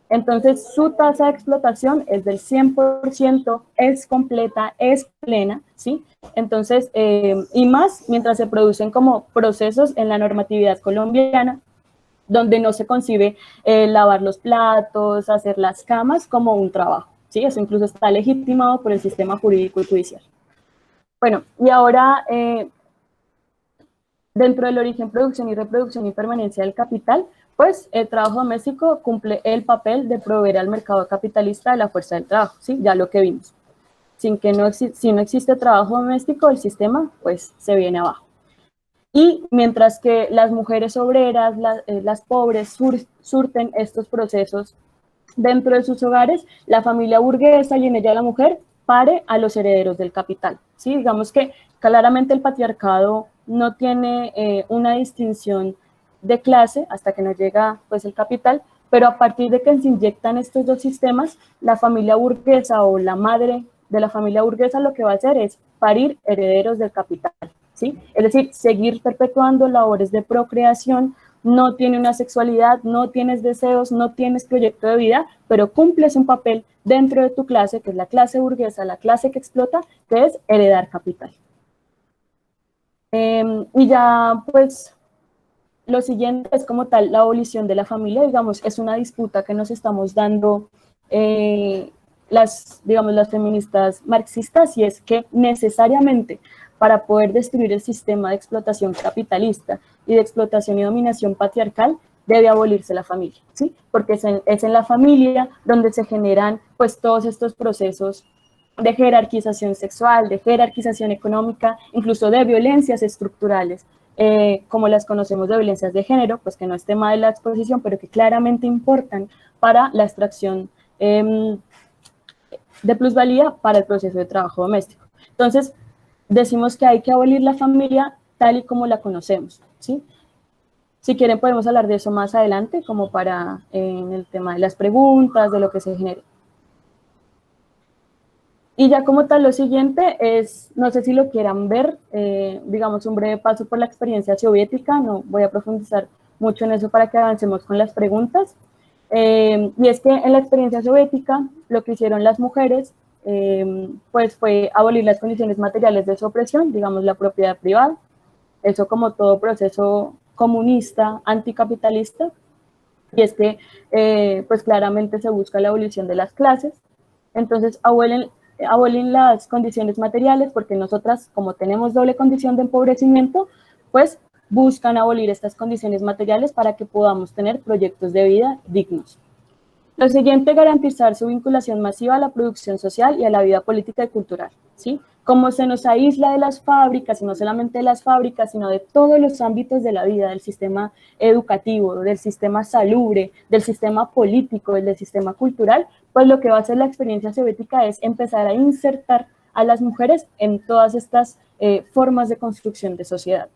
Entonces, su tasa de explotación es del 100%, es completa, es plena, ¿sí? Entonces, y más mientras se producen como procesos en la normatividad colombiana, donde no se concibe lavar los platos, hacer las camas como un trabajo, ¿sí? Eso incluso está legitimado por el sistema jurídico y judicial. Bueno, y ahora, dentro del origen, producción y reproducción y permanencia del capital, pues el trabajo doméstico cumple el papel de proveer al mercado capitalista de la fuerza del trabajo, ¿sí? Ya lo que vimos. Si no existe trabajo doméstico, el sistema pues se viene abajo. Y mientras que las mujeres obreras, las pobres, surten estos procesos dentro de sus hogares, la familia burguesa y en ella la mujer pare a los herederos del capital, ¿sí? Digamos que claramente el patriarcado no tiene una distinción de clase hasta que no llega pues el capital, pero a partir de que se inyectan estos dos sistemas, la familia burguesa o la madre de la familia burguesa lo que va a hacer es parir herederos del capital, ¿sí? Es decir, seguir perpetuando labores de procreación. No tiene una sexualidad, no tienes deseos, no tienes proyecto de vida, pero cumples un papel dentro de tu clase, que es la clase burguesa, la clase que explota, que es heredar capital. Y ya, pues, lo siguiente es como tal la abolición de la familia, digamos, es una disputa que nos estamos dando las feministas marxistas, y es que necesariamente para poder destruir el sistema de explotación capitalista y de explotación y dominación patriarcal, debe abolirse la familia, ¿sí? Porque es en la familia donde se generan pues todos estos procesos de jerarquización sexual, de jerarquización económica, incluso de violencias estructurales, como las conocemos de violencias de género, pues que no es tema de la exposición, pero que claramente importan para la extracción de plusvalía para el proceso de trabajo doméstico. Entonces, decimos que hay que abolir la familia tal y como la conocemos, ¿sí? Si quieren podemos hablar de eso más adelante, como para en el tema de las preguntas, de lo que se genere. Y ya como tal lo siguiente es, no sé si lo quieran ver, digamos un breve paso por la experiencia soviética, no voy a profundizar mucho en eso para que avancemos con las preguntas. Y es que en la experiencia soviética lo que hicieron las mujeres pues fue abolir las condiciones materiales de su opresión, digamos la propiedad privada, eso como todo proceso comunista, anticapitalista, y es que pues claramente se busca la abolición de las clases, entonces abolen las condiciones materiales porque nosotras como tenemos doble condición de empobrecimiento, pues buscan abolir estas condiciones materiales para que podamos tener proyectos de vida dignos. Lo siguiente, garantizar su vinculación masiva a la producción social y a la vida política y cultural, ¿sí? Como se nos aísla de las fábricas, y no solamente de las fábricas, sino de todos los ámbitos de la vida, del sistema educativo, del sistema salubre, del sistema político, del sistema cultural, pues lo que va a hacer la experiencia soviética es empezar a insertar a las mujeres en todas estas formas de construcción de sociedad.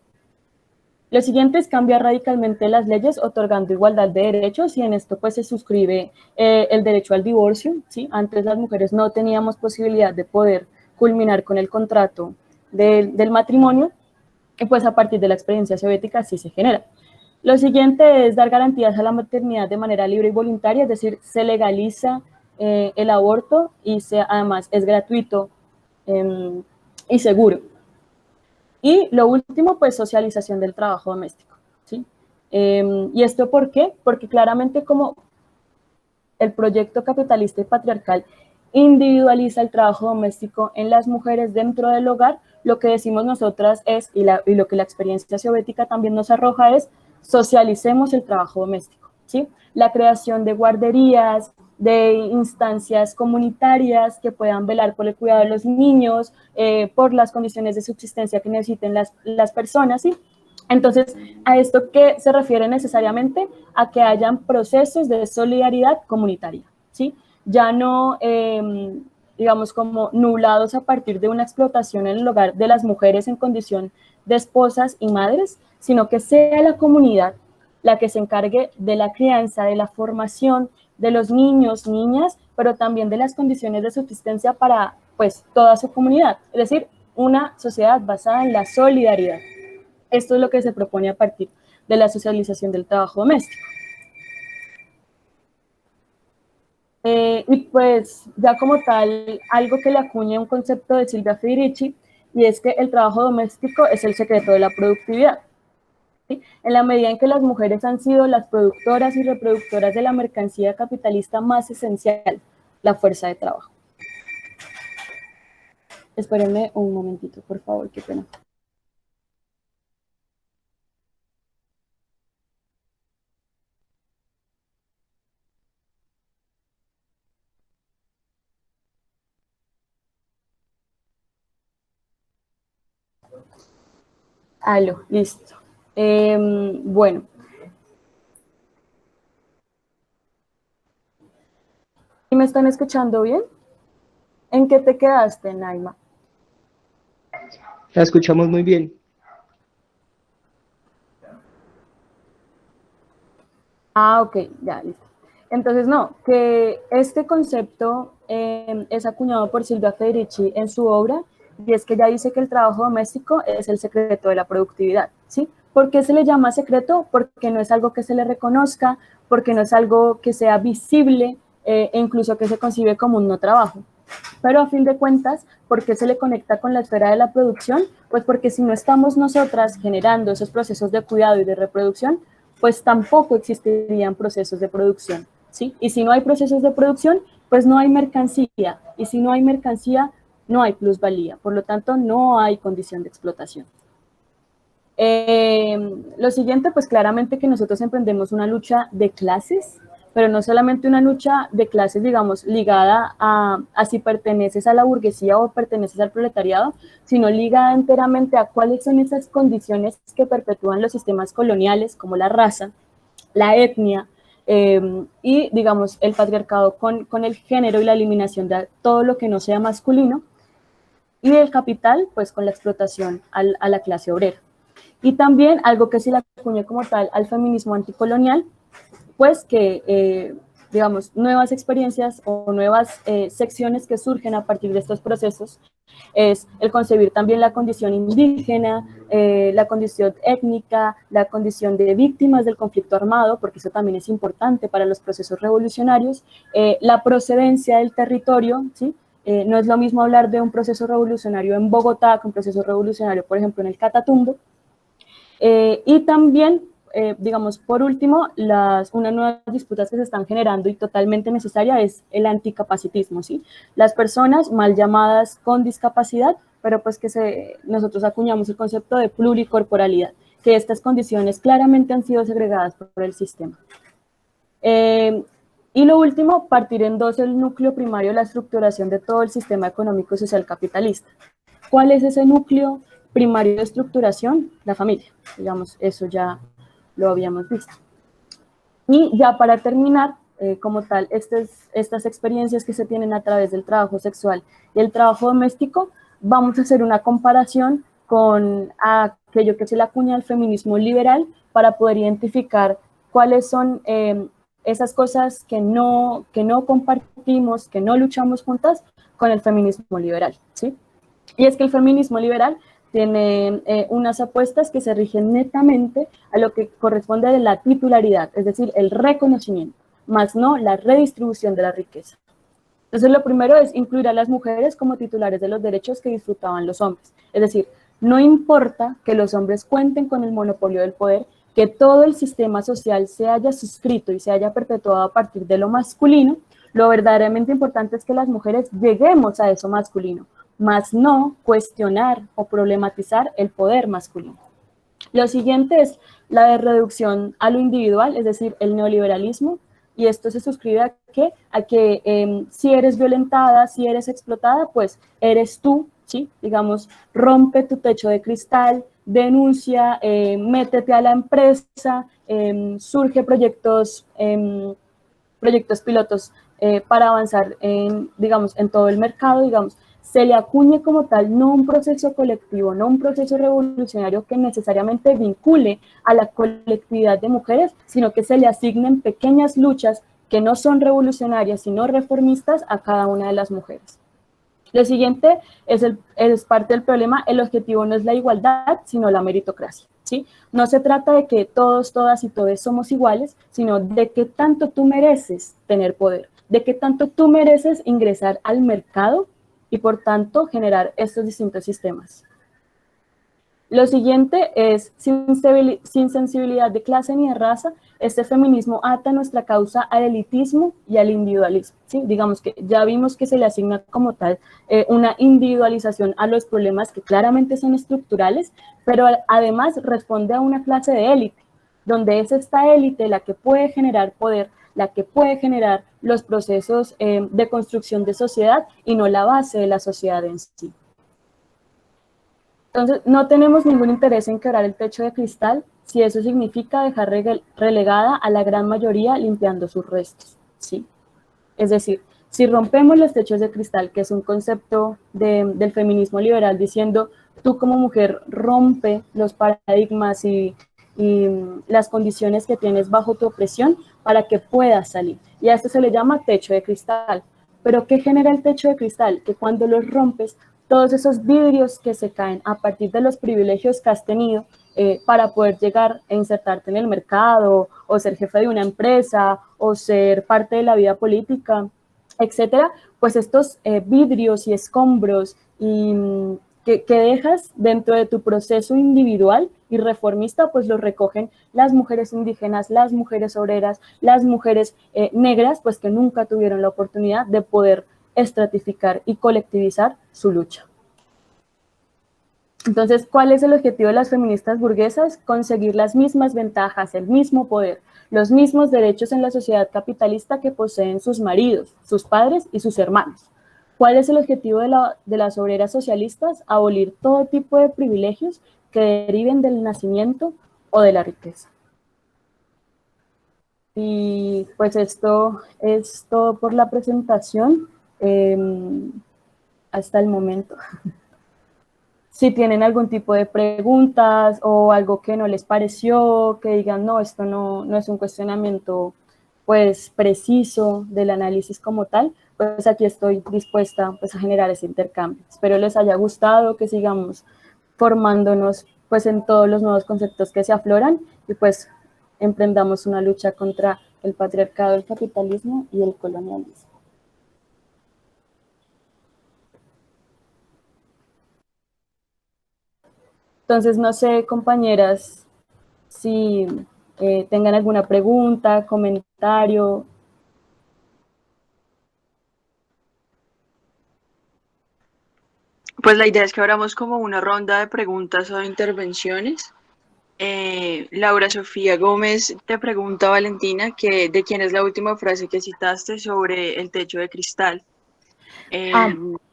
Lo siguiente es cambiar radicalmente las leyes otorgando igualdad de derechos y en esto pues se suscribe el derecho al divorcio, ¿sí? Antes las mujeres no teníamos posibilidad de poder culminar con el contrato del matrimonio y pues a partir de la experiencia soviética sí se genera. Lo siguiente es dar garantías a la maternidad de manera libre y voluntaria, es decir, se legaliza el aborto y además es gratuito y seguro. Y lo último, pues socialización del trabajo doméstico, ¿sí? ¿Y esto por qué? Porque claramente como el proyecto capitalista y patriarcal individualiza el trabajo doméstico en las mujeres dentro del hogar, lo que decimos nosotras es, y lo que la experiencia soviética también nos arroja es, socialicemos el trabajo doméstico, ¿sí? La creación de guarderías, de instancias comunitarias que puedan velar por el cuidado de los niños, por las condiciones de subsistencia que necesiten las personas, ¿sí? Entonces, ¿a esto qué se refiere necesariamente? A que hayan procesos de solidaridad comunitaria, ¿sí? Ya no, digamos, como nublados a partir de una explotación en el hogar de las mujeres en condición de esposas y madres, sino que sea la comunidad la que se encargue de la crianza, de la formación de los niños, niñas, pero también de las condiciones de subsistencia para, pues, toda su comunidad. Es decir, una sociedad basada en la solidaridad. Esto es lo que se propone a partir de la socialización del trabajo doméstico. Y pues ya como tal, algo que le acuña un concepto de Silvia Federici, y es que el trabajo doméstico es el secreto de la productividad. ¿Sí? En la medida en que las mujeres han sido las productoras y reproductoras de la mercancía capitalista más esencial, la fuerza de trabajo. Espérenme un momentito, por favor, qué pena. Aló, listo. Bueno. ¿Y me están escuchando bien? ¿En qué te quedaste, Naima? La escuchamos muy bien. Ah, ok, ya, listo. Entonces, no, que este concepto es acuñado por Silvia Federici en su obra, y es que ella dice que el trabajo doméstico es el secreto de la productividad, ¿sí? ¿Por qué se le llama secreto? Porque no es algo que se le reconozca, porque no es algo que sea visible, e incluso que se concibe como un no trabajo. Pero a fin de cuentas, ¿por qué se le conecta con la esfera de la producción? Pues porque si no estamos nosotras generando esos procesos de cuidado y de reproducción, pues tampoco existirían procesos de producción, ¿sí? Y si no hay procesos de producción, pues no hay mercancía, y si no hay mercancía, no hay plusvalía, por lo tanto, no hay condición de explotación. Lo siguiente, pues claramente que nosotros emprendemos una lucha de clases, pero no solamente una lucha de clases, digamos, ligada a si perteneces a la burguesía o perteneces al proletariado, sino ligada enteramente a cuáles son esas condiciones que perpetúan los sistemas coloniales, como la raza, la etnia, y, digamos, el patriarcado con el género y la eliminación de todo lo que no sea masculino, y el capital, pues con la explotación a la clase obrera. Y también algo que se le acuña como tal al feminismo anticolonial, pues que digamos, nuevas experiencias o nuevas secciones que surgen a partir de estos procesos es el concebir también la condición indígena, la condición étnica, la condición de víctimas del conflicto armado, porque eso también es importante para los procesos revolucionarios, la procedencia del territorio, ¿sí? No es lo mismo hablar de un proceso revolucionario en Bogotá que un proceso revolucionario, por ejemplo, en el Catatumbo. Y también, digamos, por último, una nueva disputas que se están generando y totalmente necesaria es el anticapacitismo, ¿sí? Las personas mal llamadas con discapacidad, pero pues que nosotros acuñamos el concepto de pluricorporalidad, que estas condiciones claramente han sido segregadas por el sistema. Y lo último, partir en dos el núcleo primario de la estructuración de todo el sistema económico y social capitalista. ¿Cuál es ese núcleo primario de estructuración? La familia, digamos, eso ya lo habíamos visto. Y ya para terminar, como tal, estas experiencias que se tienen a través del trabajo sexual y el trabajo doméstico, vamos a hacer una comparación con aquello que se le acuña al feminismo liberal para poder identificar cuáles son esas cosas que no compartimos, que no luchamos juntas con el feminismo liberal, ¿sí? Y es que el feminismo liberal tiene unas apuestas que se rigen netamente a lo que corresponde a la titularidad, es decir, el reconocimiento, más no la redistribución de la riqueza. Entonces, lo primero es incluir a las mujeres como titulares de los derechos que disfrutaban los hombres. Es decir, no importa que los hombres cuenten con el monopolio del poder, que todo el sistema social se haya suscrito y se haya perpetuado a partir de lo masculino, lo verdaderamente importante es que las mujeres lleguemos a eso masculino, más no cuestionar o problematizar el poder masculino. Lo siguiente es la de reducción a lo individual, es decir, el neoliberalismo, y esto se suscribe a que si eres violentada, si eres explotada, pues eres tú, ¿sí? Digamos, rompe tu techo de cristal, denuncia, métete a la empresa, surge proyectos pilotos para avanzar digamos, en todo el mercado, digamos, se le acuñe como tal no un proceso colectivo, no un proceso revolucionario que necesariamente vincule a la colectividad de mujeres, sino que se le asignen pequeñas luchas que no son revolucionarias, sino reformistas a cada una de las mujeres. Lo siguiente es parte del problema, el objetivo no es la igualdad, sino la meritocracia, ¿sí? No se trata de que todos, todas y todos somos iguales, sino de qué tanto tú mereces tener poder, de qué tanto tú mereces ingresar al mercado y por tanto generar estos distintos sistemas. Lo siguiente es, sin sensibilidad de clase ni de raza, este feminismo ata nuestra causa al elitismo y al individualismo, ¿sí? Digamos que ya vimos que se le asigna como tal una individualización a los problemas que claramente son estructurales, pero además responde a una clase de élite, donde es esta élite la que puede generar poder, la que puede generar los procesos de construcción de sociedad y no la base de la sociedad en sí. Entonces, no tenemos ningún interés en quebrar el techo de cristal si eso significa dejar relegada a la gran mayoría limpiando sus restos, ¿sí? Es decir, si rompemos los techos de cristal, que es un concepto del feminismo liberal diciendo tú como mujer rompe los paradigmas y las condiciones que tienes bajo tu opresión para que puedas salir. Y a esto se le llama techo de cristal. ¿Pero qué genera el techo de cristal? Que cuando los rompes, todos esos vidrios que se caen a partir de los privilegios que has tenido para poder llegar e insertarte en el mercado, o ser jefe de una empresa, o ser parte de la vida política, etcétera, pues estos vidrios y escombros que dejas dentro de tu proceso individual y reformista, pues los recogen las mujeres indígenas, las mujeres obreras, las mujeres negras, pues que nunca tuvieron la oportunidad de poder estratificar y colectivizar su lucha. Entonces, ¿cuál es el objetivo de las feministas burguesas? Conseguir las mismas ventajas, el mismo poder, los mismos derechos en la sociedad capitalista que poseen sus maridos, sus padres y sus hermanos. ¿Cuál es el objetivo de las obreras socialistas? Abolir todo tipo de privilegios que deriven del nacimiento o de la riqueza. Y pues esto es todo por la presentación hasta el momento. Si tienen algún tipo de preguntas o algo que no les pareció, que digan, no, esto no es un cuestionamiento pues preciso del análisis como tal, pues aquí estoy dispuesta pues a generar ese intercambio. Espero les haya gustado, que sigamos formándonos pues en todos los nuevos conceptos que se afloran y pues emprendamos una lucha contra el patriarcado, el capitalismo y el colonialismo. Entonces, no sé, compañeras, si tengan alguna pregunta, comentario. Pues la idea es que abramos como una ronda de preguntas o intervenciones. Laura Sofía Gómez te pregunta, Valentina, que de quién es la última frase que citaste sobre el techo de cristal.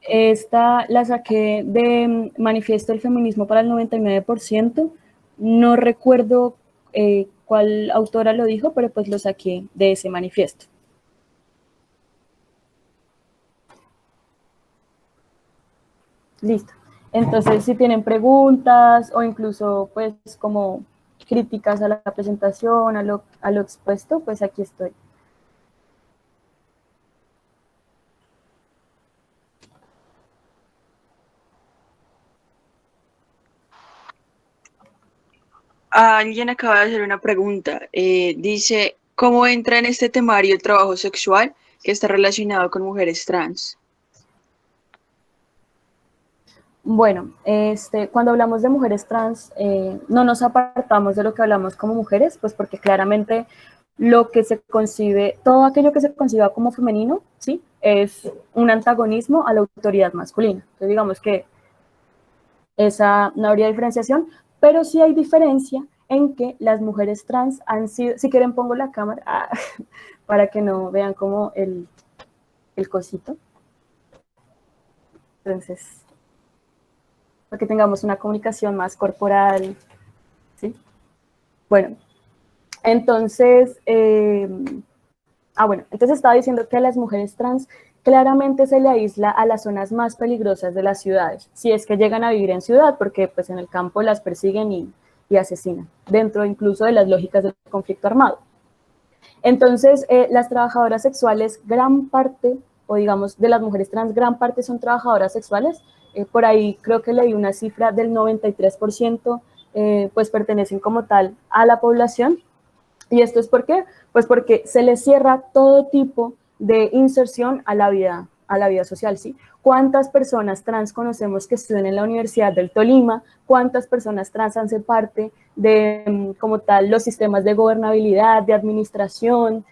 Esta la saqué de Manifiesto del Feminismo para el 99%. No recuerdo cuál autora lo dijo, pero pues lo saqué de ese manifiesto. Listo. Entonces, si tienen preguntas o incluso pues como críticas a la presentación, a lo expuesto, pues aquí estoy. Alguien acaba de hacer una pregunta. Dice, ¿cómo entra en este temario el trabajo sexual que está relacionado con mujeres trans? Bueno, cuando hablamos de mujeres trans, no nos apartamos de lo que hablamos como mujeres, pues porque claramente lo que se concibe, todo aquello que se conciba como femenino, ¿sí? Es un antagonismo a la autoridad masculina. Entonces digamos que esa no habría diferenciación, pero sí hay diferencia en que las mujeres trans han sido, si quieren pongo la cámara para que no vean como el cosito. Entonces, para que tengamos una comunicación más corporal, ¿sí? Bueno, entonces, entonces estaba diciendo que a las mujeres trans claramente se le aísla a las zonas más peligrosas de las ciudades, si es que llegan a vivir en ciudad, porque pues en el campo las persiguen y asesinan, dentro incluso de las lógicas del conflicto armado. Entonces, las trabajadoras sexuales, gran parte, o digamos de las mujeres trans, gran parte son trabajadoras sexuales. Por ahí creo que leí una cifra del 93%, pues pertenecen como tal a la población. ¿Y esto es por qué? Pues porque se les cierra todo tipo de inserción a la vida social, ¿sí? ¿Cuántas personas trans conocemos que estudian en la Universidad del Tolima? ¿Cuántas personas trans hacen parte de, como tal, los sistemas de gobernabilidad, de administración?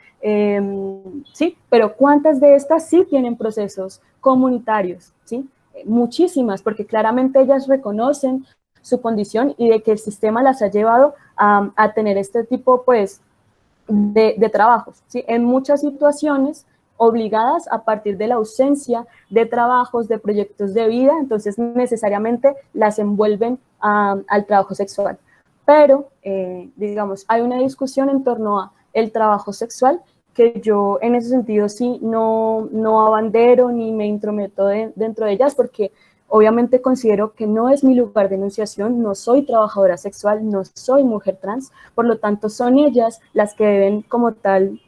Sí, pero ¿cuántas de estas sí tienen procesos comunitarios? ¿Sí? Muchísimas, porque claramente ellas reconocen su condición y de que el sistema las ha llevado a tener este tipo, pues, de trabajos, ¿sí? En muchas situaciones obligadas a partir de la ausencia de trabajos, de proyectos de vida, entonces necesariamente las envuelven al trabajo sexual. Pero, digamos, hay una discusión en torno a el trabajo sexual que yo en ese sentido sí no abandero ni me intrometo dentro de ellas porque obviamente considero que no es mi lugar de enunciación, no soy trabajadora sexual, no soy mujer trans, por lo tanto son ellas las que deben como tal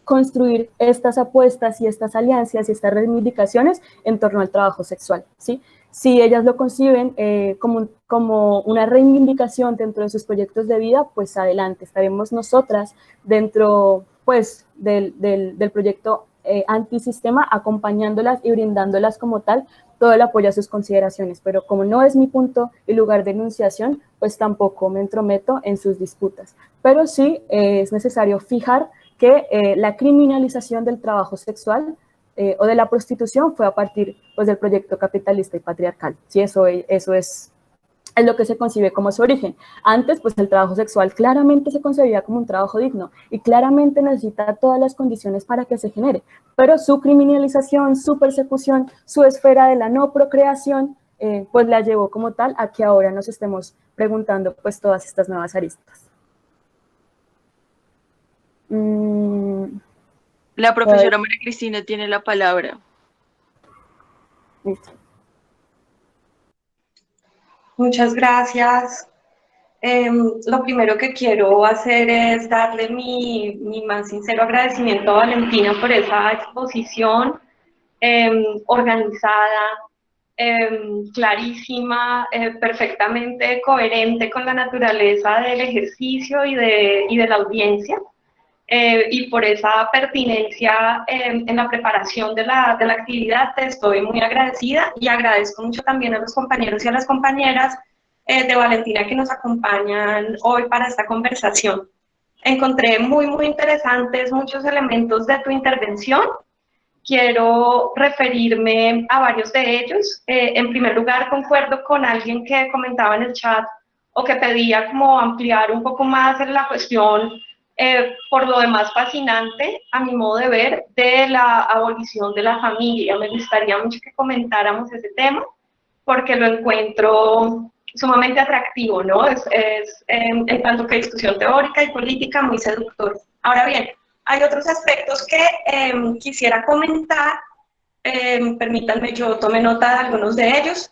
construir estas apuestas y estas alianzas y estas reivindicaciones en torno al trabajo sexual, ¿sí? Si ellas lo conciben como una reivindicación dentro de sus proyectos de vida, pues adelante, estaremos nosotras dentro pues del proyecto antisistema acompañándolas y brindándolas como tal todo el apoyo a sus consideraciones, pero como no es mi punto y lugar de enunciación, pues tampoco me entrometo en sus disputas. Pero sí es necesario fijar que la criminalización del trabajo sexual o de la prostitución fue a partir pues, del proyecto capitalista y patriarcal. Sí, eso es lo que se concibe como su origen. Antes, pues el trabajo sexual claramente se concebía como un trabajo digno y claramente necesita todas las condiciones para que se genere, pero su criminalización, su persecución, su esfera de la no procreación, pues la llevó como tal a que ahora nos estemos preguntando pues todas estas nuevas aristas. La profesora María Cristina tiene la palabra. Listo. Muchas gracias. Lo primero que quiero hacer es darle mi más sincero agradecimiento a Valentina por esa exposición organizada, clarísima, perfectamente coherente con la naturaleza del ejercicio y de la audiencia. Y por esa pertinencia en la preparación de la actividad te estoy muy agradecida, y agradezco mucho también a los compañeros y a las compañeras de Valentina que nos acompañan hoy para esta conversación. Encontré muy interesantes muchos elementos de tu intervención. Quiero referirme a varios de ellos. En primer lugar, concuerdo con alguien que comentaba en el chat o que pedía como ampliar un poco más en la cuestión, por lo demás fascinante, a mi modo de ver, de la abolición de la familia. Me gustaría mucho que comentáramos ese tema, porque lo encuentro sumamente atractivo, ¿no? Es en tanto que discusión teórica y política, muy seductor. Ahora bien, hay otros aspectos que quisiera comentar. Permítanme, yo tomé nota de algunos de ellos,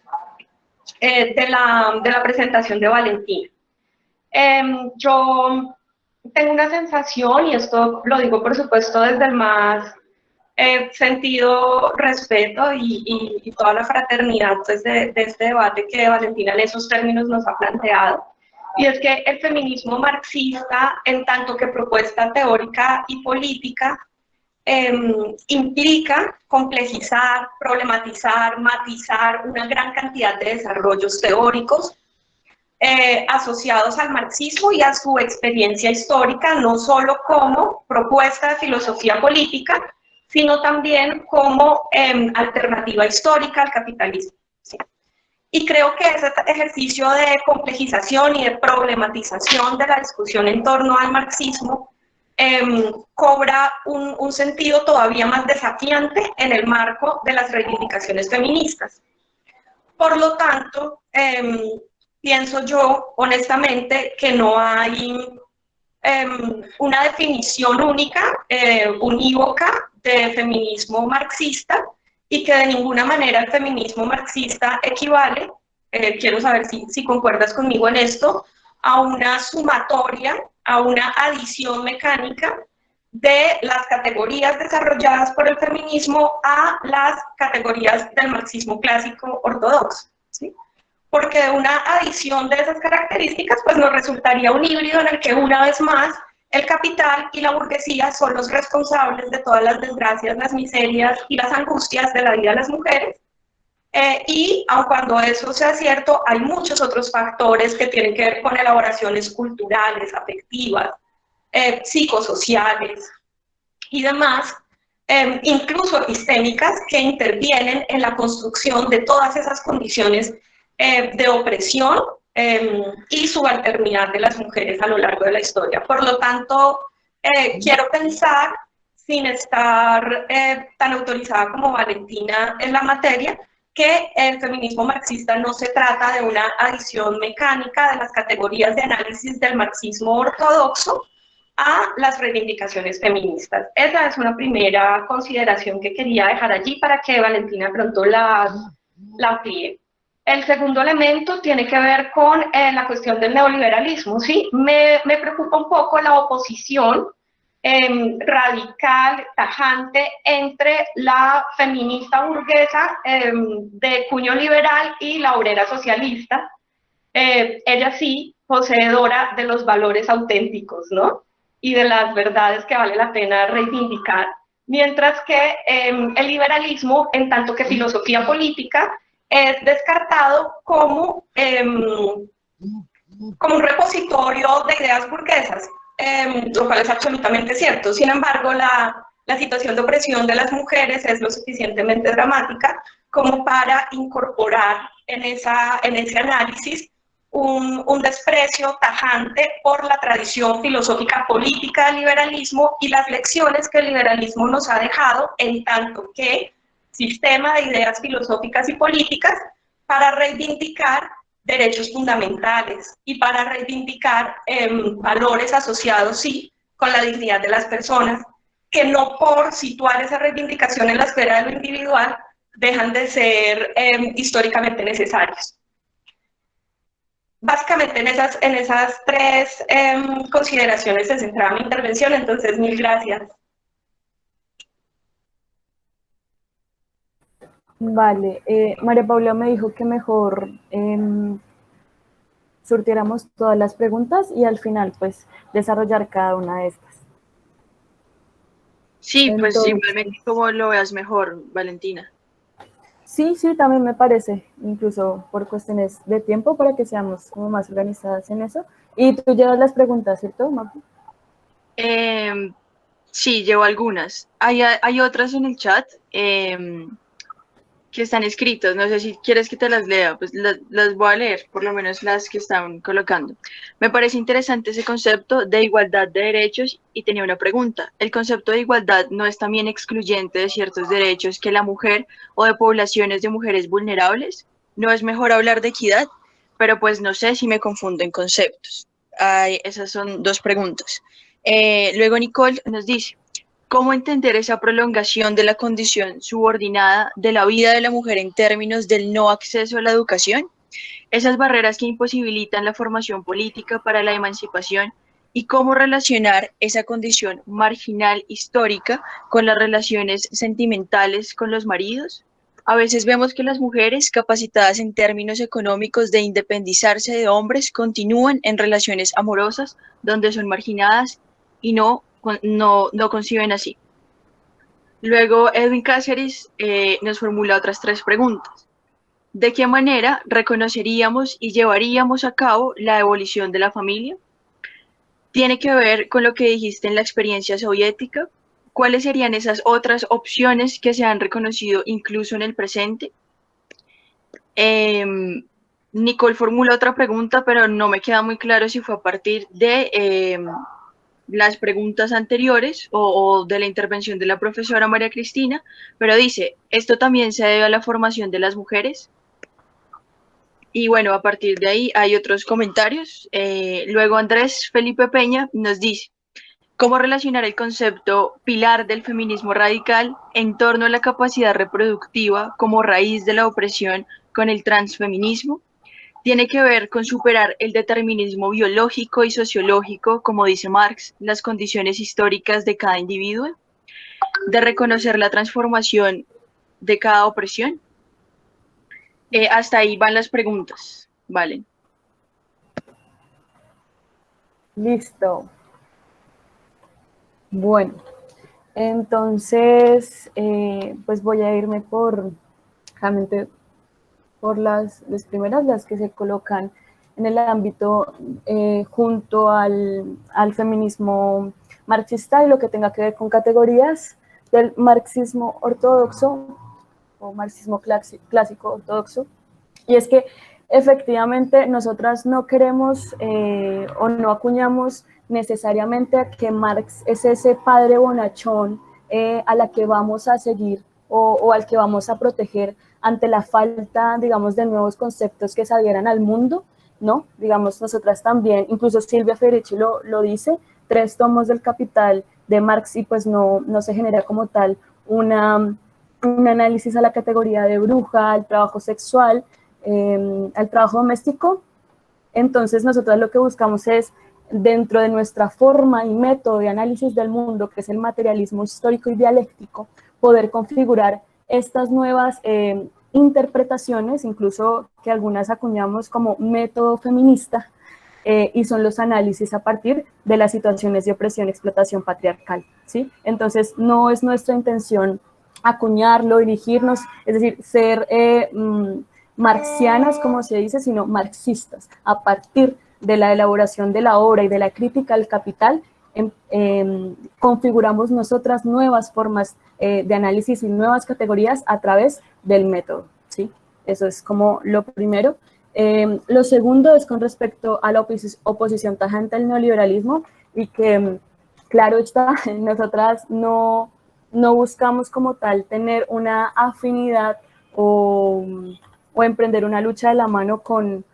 de la presentación de Valentina. Yo tengo una sensación, y esto lo digo por supuesto desde el más sentido respeto y toda la fraternidad pues, de este debate que Valentina en esos términos nos ha planteado, y es que el feminismo marxista, en tanto que propuesta teórica y política, implica complejizar, problematizar, matizar una gran cantidad de desarrollos teóricos asociados al marxismo y a su experiencia histórica, no solo como propuesta de filosofía política, sino también como alternativa histórica al capitalismo. ¿Sí? Y creo que ese ejercicio de complejización y de problematización de la discusión en torno al marxismo cobra un sentido todavía más desafiante en el marco de las reivindicaciones feministas. Por lo tanto, pienso yo, honestamente, que no hay una definición única, unívoca de feminismo marxista, y que de ninguna manera el feminismo marxista equivale, quiero saber si concuerdas conmigo en esto, a una sumatoria, a una adición mecánica de las categorías desarrolladas por el feminismo a las categorías del marxismo clásico ortodoxo, ¿sí? Porque de una adición de esas características, pues nos resultaría un híbrido en el que una vez más el capital y la burguesía son los responsables de todas las desgracias, las miserias y las angustias de la vida de las mujeres. Y aun cuando eso sea cierto, hay muchos otros factores que tienen que ver con elaboraciones culturales, afectivas, psicosociales y demás, incluso epistémicas, que intervienen en la construcción de todas esas condiciones de opresión y subalternidad de las mujeres a lo largo de la historia. Por lo tanto, quiero pensar, sin estar tan autorizada como Valentina en la materia, que el feminismo marxista no se trata de una adición mecánica de las categorías de análisis del marxismo ortodoxo a las reivindicaciones feministas. Esa es una primera consideración que quería dejar allí para que Valentina pronto la amplíe. El segundo elemento tiene que ver con la cuestión del neoliberalismo. ¿Sí? Me preocupa un poco la oposición radical, tajante, entre la feminista burguesa de cuño liberal y la obrera socialista. Ella sí, poseedora de los valores auténticos, ¿no? Y de las verdades que vale la pena reivindicar. Mientras que el liberalismo, en tanto que filosofía política, es descartado como un repositorio de ideas burguesas, lo cual es absolutamente cierto. Sin embargo, la situación de opresión de las mujeres es lo suficientemente dramática como para incorporar en ese análisis un desprecio tajante por la tradición filosófica política del liberalismo y las lecciones que el liberalismo nos ha dejado en tanto que sistema de ideas filosóficas y políticas para reivindicar derechos fundamentales y para reivindicar valores asociados, sí, con la dignidad de las personas, que no por situar esa reivindicación en la esfera de lo individual dejan de ser históricamente necesarios. Básicamente en esas tres consideraciones se centraba mi intervención, entonces mil gracias. Vale, María Paula me dijo que mejor surtiéramos todas las preguntas y al final pues desarrollar cada una de estas. Sí, pues Entonces, simplemente como lo veas mejor, Valentina. sí, también me parece, incluso por cuestiones de tiempo para que seamos como más organizadas en eso. Y tú llevas las preguntas, ¿cierto, Mapu? Sí, llevo algunas. Hay otras en el chat que están escritas. No sé si quieres que te las lea, pues las voy a leer, por lo menos las que están colocando. Me parece interesante ese concepto de igualdad de derechos y tenía una pregunta. ¿El concepto de igualdad no es también excluyente de ciertos derechos que la mujer o de poblaciones de mujeres vulnerables? ¿No es mejor hablar de equidad? Pero pues no sé si me confundo en conceptos. Esas son dos preguntas. Luego Nicole nos dice, ¿cómo entender esa prolongación de la condición subordinada de la vida de la mujer en términos del no acceso a la educación? Esas barreras que imposibilitan la formación política para la emancipación y cómo relacionar esa condición marginal histórica con las relaciones sentimentales con los maridos. A veces vemos que las mujeres capacitadas en términos económicos de independizarse de hombres continúan en relaciones amorosas donde son marginadas y no conciben así. Luego Edwin Cáceres nos formula otras tres preguntas. ¿De qué manera reconoceríamos y llevaríamos a cabo la evolución de la familia? ¿Tiene que ver con lo que dijiste en la experiencia soviética? ¿Cuáles serían esas otras opciones que se han reconocido incluso en el presente? Nicole formula otra pregunta, pero no me queda muy claro si fue a partir de las preguntas anteriores o de la intervención de la profesora María Cristina, pero dice, ¿esto también se debe a la formación de las mujeres? Y bueno, a partir de ahí hay otros comentarios. Luego Andrés Felipe Peña nos dice, ¿cómo relacionar el concepto pilar del feminismo radical en torno a la capacidad reproductiva como raíz de la opresión con el transfeminismo? Tiene que ver con superar el determinismo biológico y sociológico, como dice Marx, las condiciones históricas de cada individuo, de reconocer la transformación de cada opresión. Hasta ahí van las preguntas, ¿vale? Listo. Bueno, entonces, pues voy a irme realmente por las primeras, las que se colocan en el ámbito junto al feminismo marxista y lo que tenga que ver con categorías del marxismo ortodoxo o marxismo clásico ortodoxo. Y es que efectivamente nosotras no queremos o no acuñamos necesariamente a que Marx es ese padre bonachón a la que vamos a seguir o al que vamos a proteger ante la falta, digamos, de nuevos conceptos que se adhieran al mundo, ¿no? Digamos, nosotras también, incluso Silvia Federici lo dice, 3 tomos del Capital de Marx y pues no se genera como tal un análisis a la categoría de bruja, al trabajo sexual, al trabajo doméstico. Entonces nosotros lo que buscamos es, dentro de nuestra forma y método de análisis del mundo, que es el materialismo histórico y dialéctico, poder configurar estas nuevas interpretaciones, incluso que algunas acuñamos como método feminista, y son los análisis a partir de las situaciones de opresión y explotación patriarcal, ¿sí? Entonces no es nuestra intención acuñarlo, dirigirnos, es decir, ser marxianas, como se dice, sino marxistas, a partir de la elaboración de la obra y de la crítica al capital, configuramos nosotras nuevas formas de análisis y nuevas categorías a través del método, ¿sí? Eso es como lo primero. Lo segundo es con respecto a la oposición tajante al neoliberalismo y que, claro está, nosotras no buscamos como tal tener una afinidad o emprender una lucha de la mano con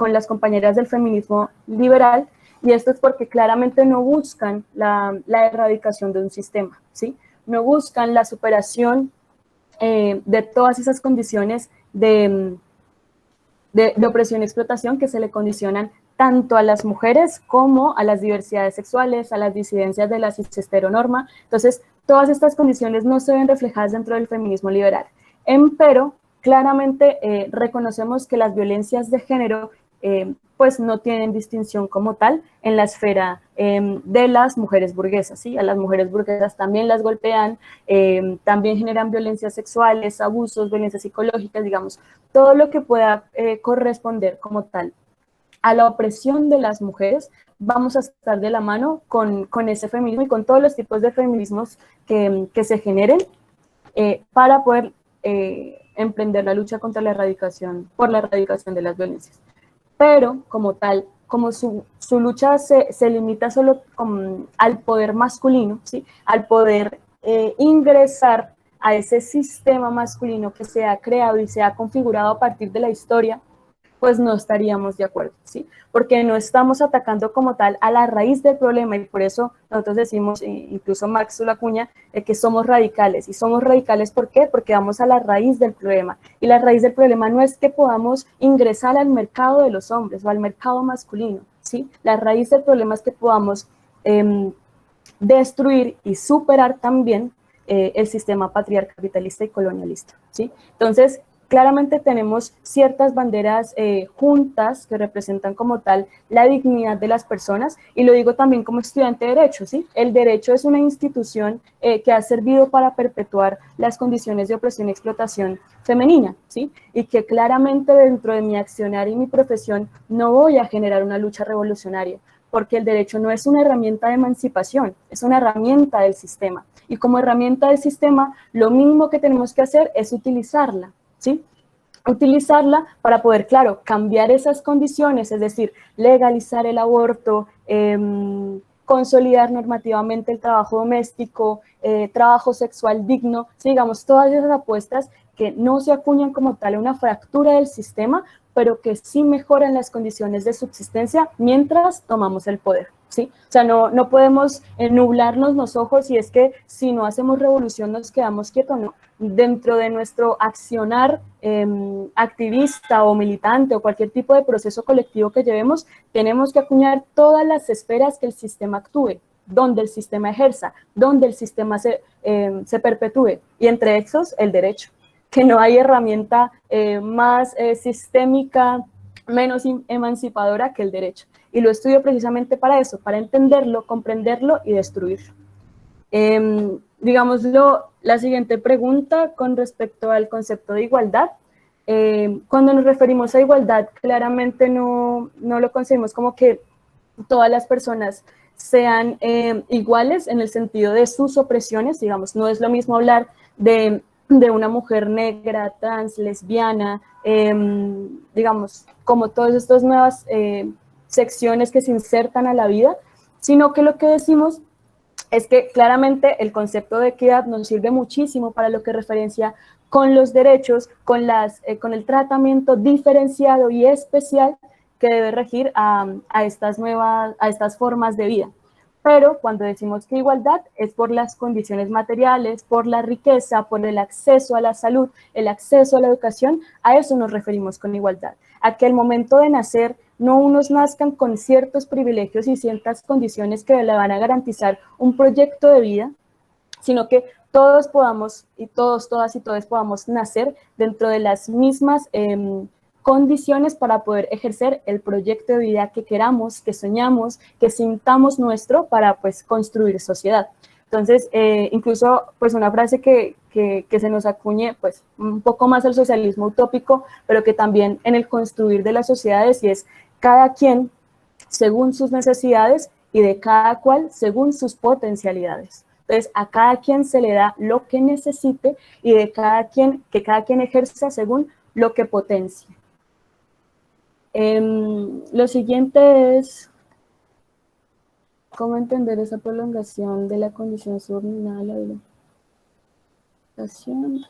las compañeras del feminismo liberal, y esto es porque claramente no buscan la erradicación de un sistema, ¿sí? No buscan la superación de todas esas condiciones de de opresión y explotación que se le condicionan tanto a las mujeres como a las diversidades sexuales, a las disidencias de la cis-heteronorma. Entonces, todas estas condiciones no se ven reflejadas dentro del feminismo liberal. Pero, claramente reconocemos que las violencias de género pues no tienen distinción como tal en la esfera de las mujeres burguesas, ¿sí? A las mujeres burguesas también las golpean, también generan violencias sexuales, abusos, violencias psicológicas, digamos, todo lo que pueda corresponder como tal a la opresión de las mujeres, vamos a estar de la mano con ese feminismo y con todos los tipos de feminismos que se generen para poder emprender la lucha contra la erradicación, por la erradicación de las violencias. Pero como tal, como su lucha se limita solo al poder masculino, ¿sí? Al poder ingresar a ese sistema masculino que se ha creado y se ha configurado a partir de la historia, pues no estaríamos de acuerdo, ¿sí? Porque no estamos atacando como tal a la raíz del problema y por eso nosotros decimos, incluso Max Lacuña, que somos radicales. ¿Y somos radicales por qué? Porque vamos a la raíz del problema. Y la raíz del problema no es que podamos ingresar al mercado de los hombres o al mercado masculino, ¿sí? La raíz del problema es que podamos destruir y superar también el sistema patriarcal, capitalista y colonialista, ¿sí? Entonces, claramente tenemos ciertas banderas juntas que representan como tal la dignidad de las personas, y lo digo también como estudiante de Derecho, ¿sí? El derecho es una institución que ha servido para perpetuar las condiciones de opresión y explotación femenina, ¿sí? Y que claramente dentro de mi accionar y mi profesión no voy a generar una lucha revolucionaria, porque el derecho no es una herramienta de emancipación, es una herramienta del sistema. Y como herramienta del sistema, lo mínimo que tenemos que hacer es utilizarla, ¿sí? Utilizarla para poder, claro, cambiar esas condiciones, es decir, legalizar el aborto, consolidar normativamente el trabajo doméstico, trabajo sexual digno, ¿sí? Digamos, todas esas apuestas que no se acuñan como tal a una fractura del sistema, pero que sí mejoran las condiciones de subsistencia mientras tomamos el poder, ¿sí? O sea, no podemos nublarnos los ojos y es que si no hacemos revolución nos quedamos quietos, no. Dentro de nuestro accionar activista o militante o cualquier tipo de proceso colectivo que llevemos, tenemos que acuñar todas las esferas que el sistema actúe, donde el sistema ejerza, donde el sistema se perpetúe, y entre esos el derecho, que no hay herramienta más sistémica, menos emancipadora que el derecho. Y lo estudio precisamente para eso, para entenderlo, comprenderlo y destruirlo. Digámoslo, la siguiente pregunta con respecto al concepto de igualdad. Cuando nos referimos a igualdad, claramente no lo concebimos como que todas las personas sean iguales en el sentido de sus opresiones, digamos, no es lo mismo hablar de una mujer negra, trans, lesbiana, digamos, como todas estas nuevas secciones que se insertan a la vida, sino que lo que decimos es que claramente el concepto de equidad nos sirve muchísimo para lo que referencia con los derechos, con el tratamiento diferenciado y especial que debe regir a estas formas de vida. Pero cuando decimos que igualdad es por las condiciones materiales, por la riqueza, por el acceso a la salud, el acceso a la educación, a eso nos referimos con igualdad. A que al momento de nacer no unos nazcan con ciertos privilegios y ciertas condiciones que le van a garantizar un proyecto de vida, sino que todos podamos, y todos, todas y todos podamos nacer dentro de las mismas condiciones para poder ejercer el proyecto de vida que queramos, que soñamos, que sintamos nuestro para pues construir sociedad. Entonces, incluso pues una frase que se nos acuñe pues un poco más al socialismo utópico, pero que también en el construir de las sociedades, y es cada quien según sus necesidades y de cada cual según sus potencialidades. Entonces, a cada quien se le da lo que necesite y que cada quien ejerza según lo que potencie. Lo siguiente es cómo entender esa prolongación de la condición subordinada a la violación.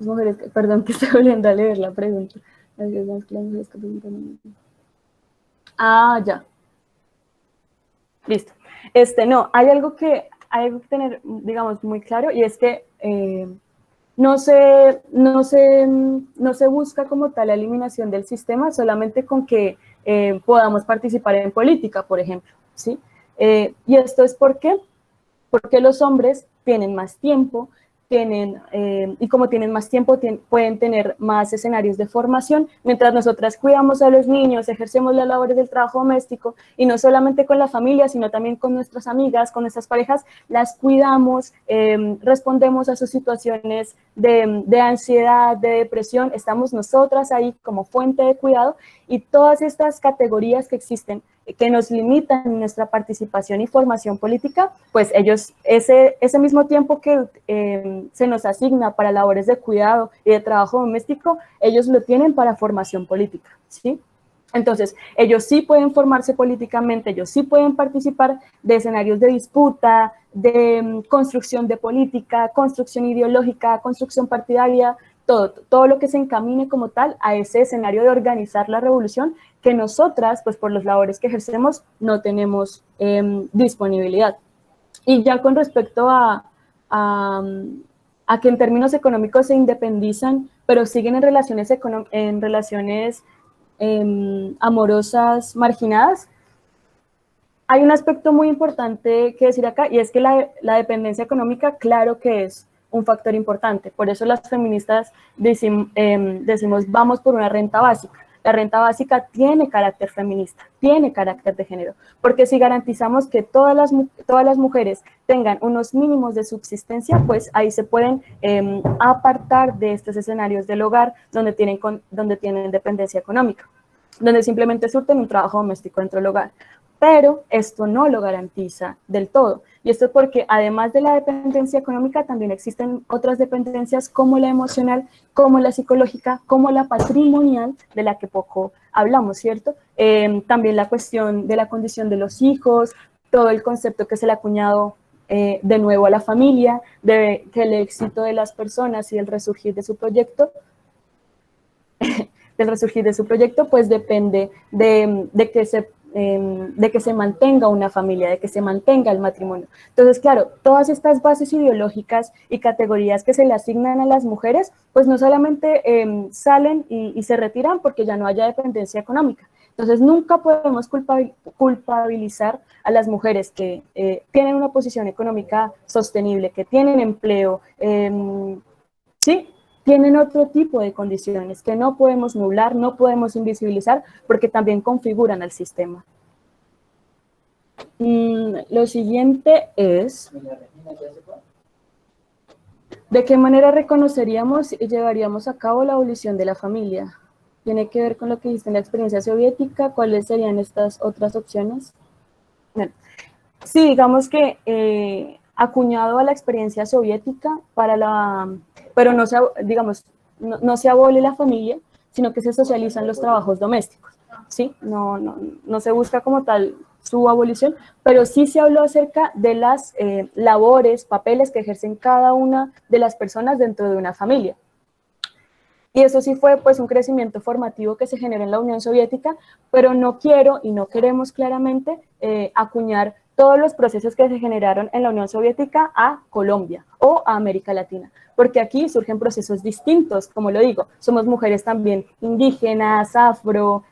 Mujeres, perdón que estoy volviendo a leer la pregunta. Ah, ya. Listo. No, hay algo que tener, digamos, muy claro, y es que no se busca como tal la eliminación del sistema solamente con que podamos participar en política, por ejemplo, ¿sí? Y esto es porque los hombres tienen más tiempo, y como tienen más tiempo, pueden tener más escenarios de formación, mientras nosotras cuidamos a los niños, ejercemos las labores del trabajo doméstico, y no solamente con la familia, sino también con nuestras amigas, con nuestras parejas, las cuidamos, respondemos a sus situaciones de ansiedad, de depresión, estamos nosotras ahí como fuente de cuidado, y todas estas categorías que existen, que nos limitan en nuestra participación y formación política, pues ellos, ese mismo tiempo que se nos asigna para labores de cuidado y de trabajo doméstico, ellos lo tienen para formación política, ¿sí? Entonces, ellos sí pueden formarse políticamente, ellos sí pueden participar de escenarios de disputa, de construcción de política, construcción ideológica, construcción partidaria, todo lo que se encamine como tal a ese escenario de organizar la revolución que nosotras, pues por los labores que ejercemos, no tenemos disponibilidad. Y ya con respecto a que en términos económicos se independizan, pero siguen en relaciones, amorosas marginadas, hay un aspecto muy importante que decir acá, y es que la dependencia económica, claro que es un factor importante. Por eso las feministas decimos, vamos por una renta básica. La renta básica tiene carácter feminista, tiene carácter de género, porque si garantizamos que todas las mujeres tengan unos mínimos de subsistencia, pues ahí se pueden apartar de estos escenarios del hogar donde tienen dependencia económica, donde simplemente surten un trabajo doméstico dentro del hogar. Pero esto no lo garantiza del todo. Y esto es porque además de la dependencia económica, también existen otras dependencias como la emocional, como la psicológica, como la patrimonial, de la que poco hablamos, ¿cierto? También la cuestión de la condición de los hijos, todo el concepto que se le ha acuñado de nuevo a la familia, de que el éxito de las personas y el resurgir de su proyecto pues depende de que se mantenga una familia, de que se mantenga el matrimonio. Entonces, claro, todas estas bases ideológicas y categorías que se le asignan a las mujeres, pues no solamente salen y se retiran porque ya no haya dependencia económica. Entonces, nunca podemos culpabilizar a las mujeres que tienen una posición económica sostenible, que tienen empleo, ¿sí? Tienen otro tipo de condiciones que no podemos nublar, no podemos invisibilizar, porque también configuran al sistema. Lo siguiente es, ¿de qué manera reconoceríamos y llevaríamos a cabo la abolición de la familia? ¿Tiene que ver con lo que dijiste en la experiencia soviética? ¿Cuáles serían estas otras opciones? Bueno, sí, digamos que acuñado a la experiencia soviética pero no se abole la familia, sino que se socializan los trabajos domésticos, ¿sí? No se busca como tal su abolición, pero sí se habló acerca de las labores, papeles que ejercen cada una de las personas dentro de una familia. Y eso sí fue pues un crecimiento formativo que se generó en la Unión Soviética, pero no quiero y no queremos claramente acuñar todos los procesos que se generaron en la Unión Soviética a Colombia o a América Latina, porque aquí surgen procesos distintos, como lo digo, somos mujeres también indígenas, afro,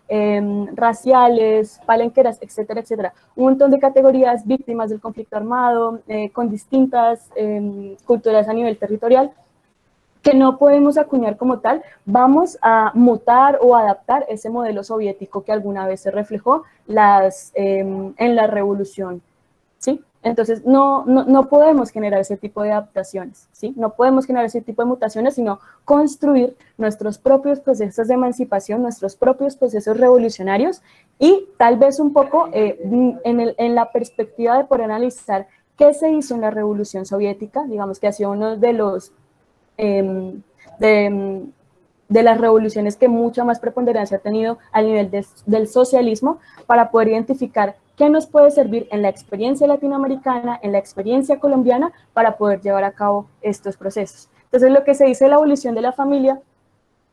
raciales, palenqueras, etcétera, etcétera. Un montón de categorías, víctimas del conflicto armado, con distintas culturas a nivel territorial, que no podemos acuñar como tal. Vamos a mutar o adaptar ese modelo soviético que alguna vez se reflejó en la revolución, ¿sí? Entonces, no podemos generar ese tipo de adaptaciones, ¿sí? No podemos generar ese tipo de mutaciones, sino construir nuestros propios procesos de emancipación, nuestros propios procesos revolucionarios, y tal vez un poco en la perspectiva de poder analizar qué se hizo en la Revolución Soviética, digamos que ha sido uno de los de las revoluciones que mucha más preponderancia ha tenido al nivel del socialismo, para poder identificar qué nos puede servir en la experiencia latinoamericana, en la experiencia colombiana, para poder llevar a cabo estos procesos. Entonces, lo que se dice de la abolición de la familia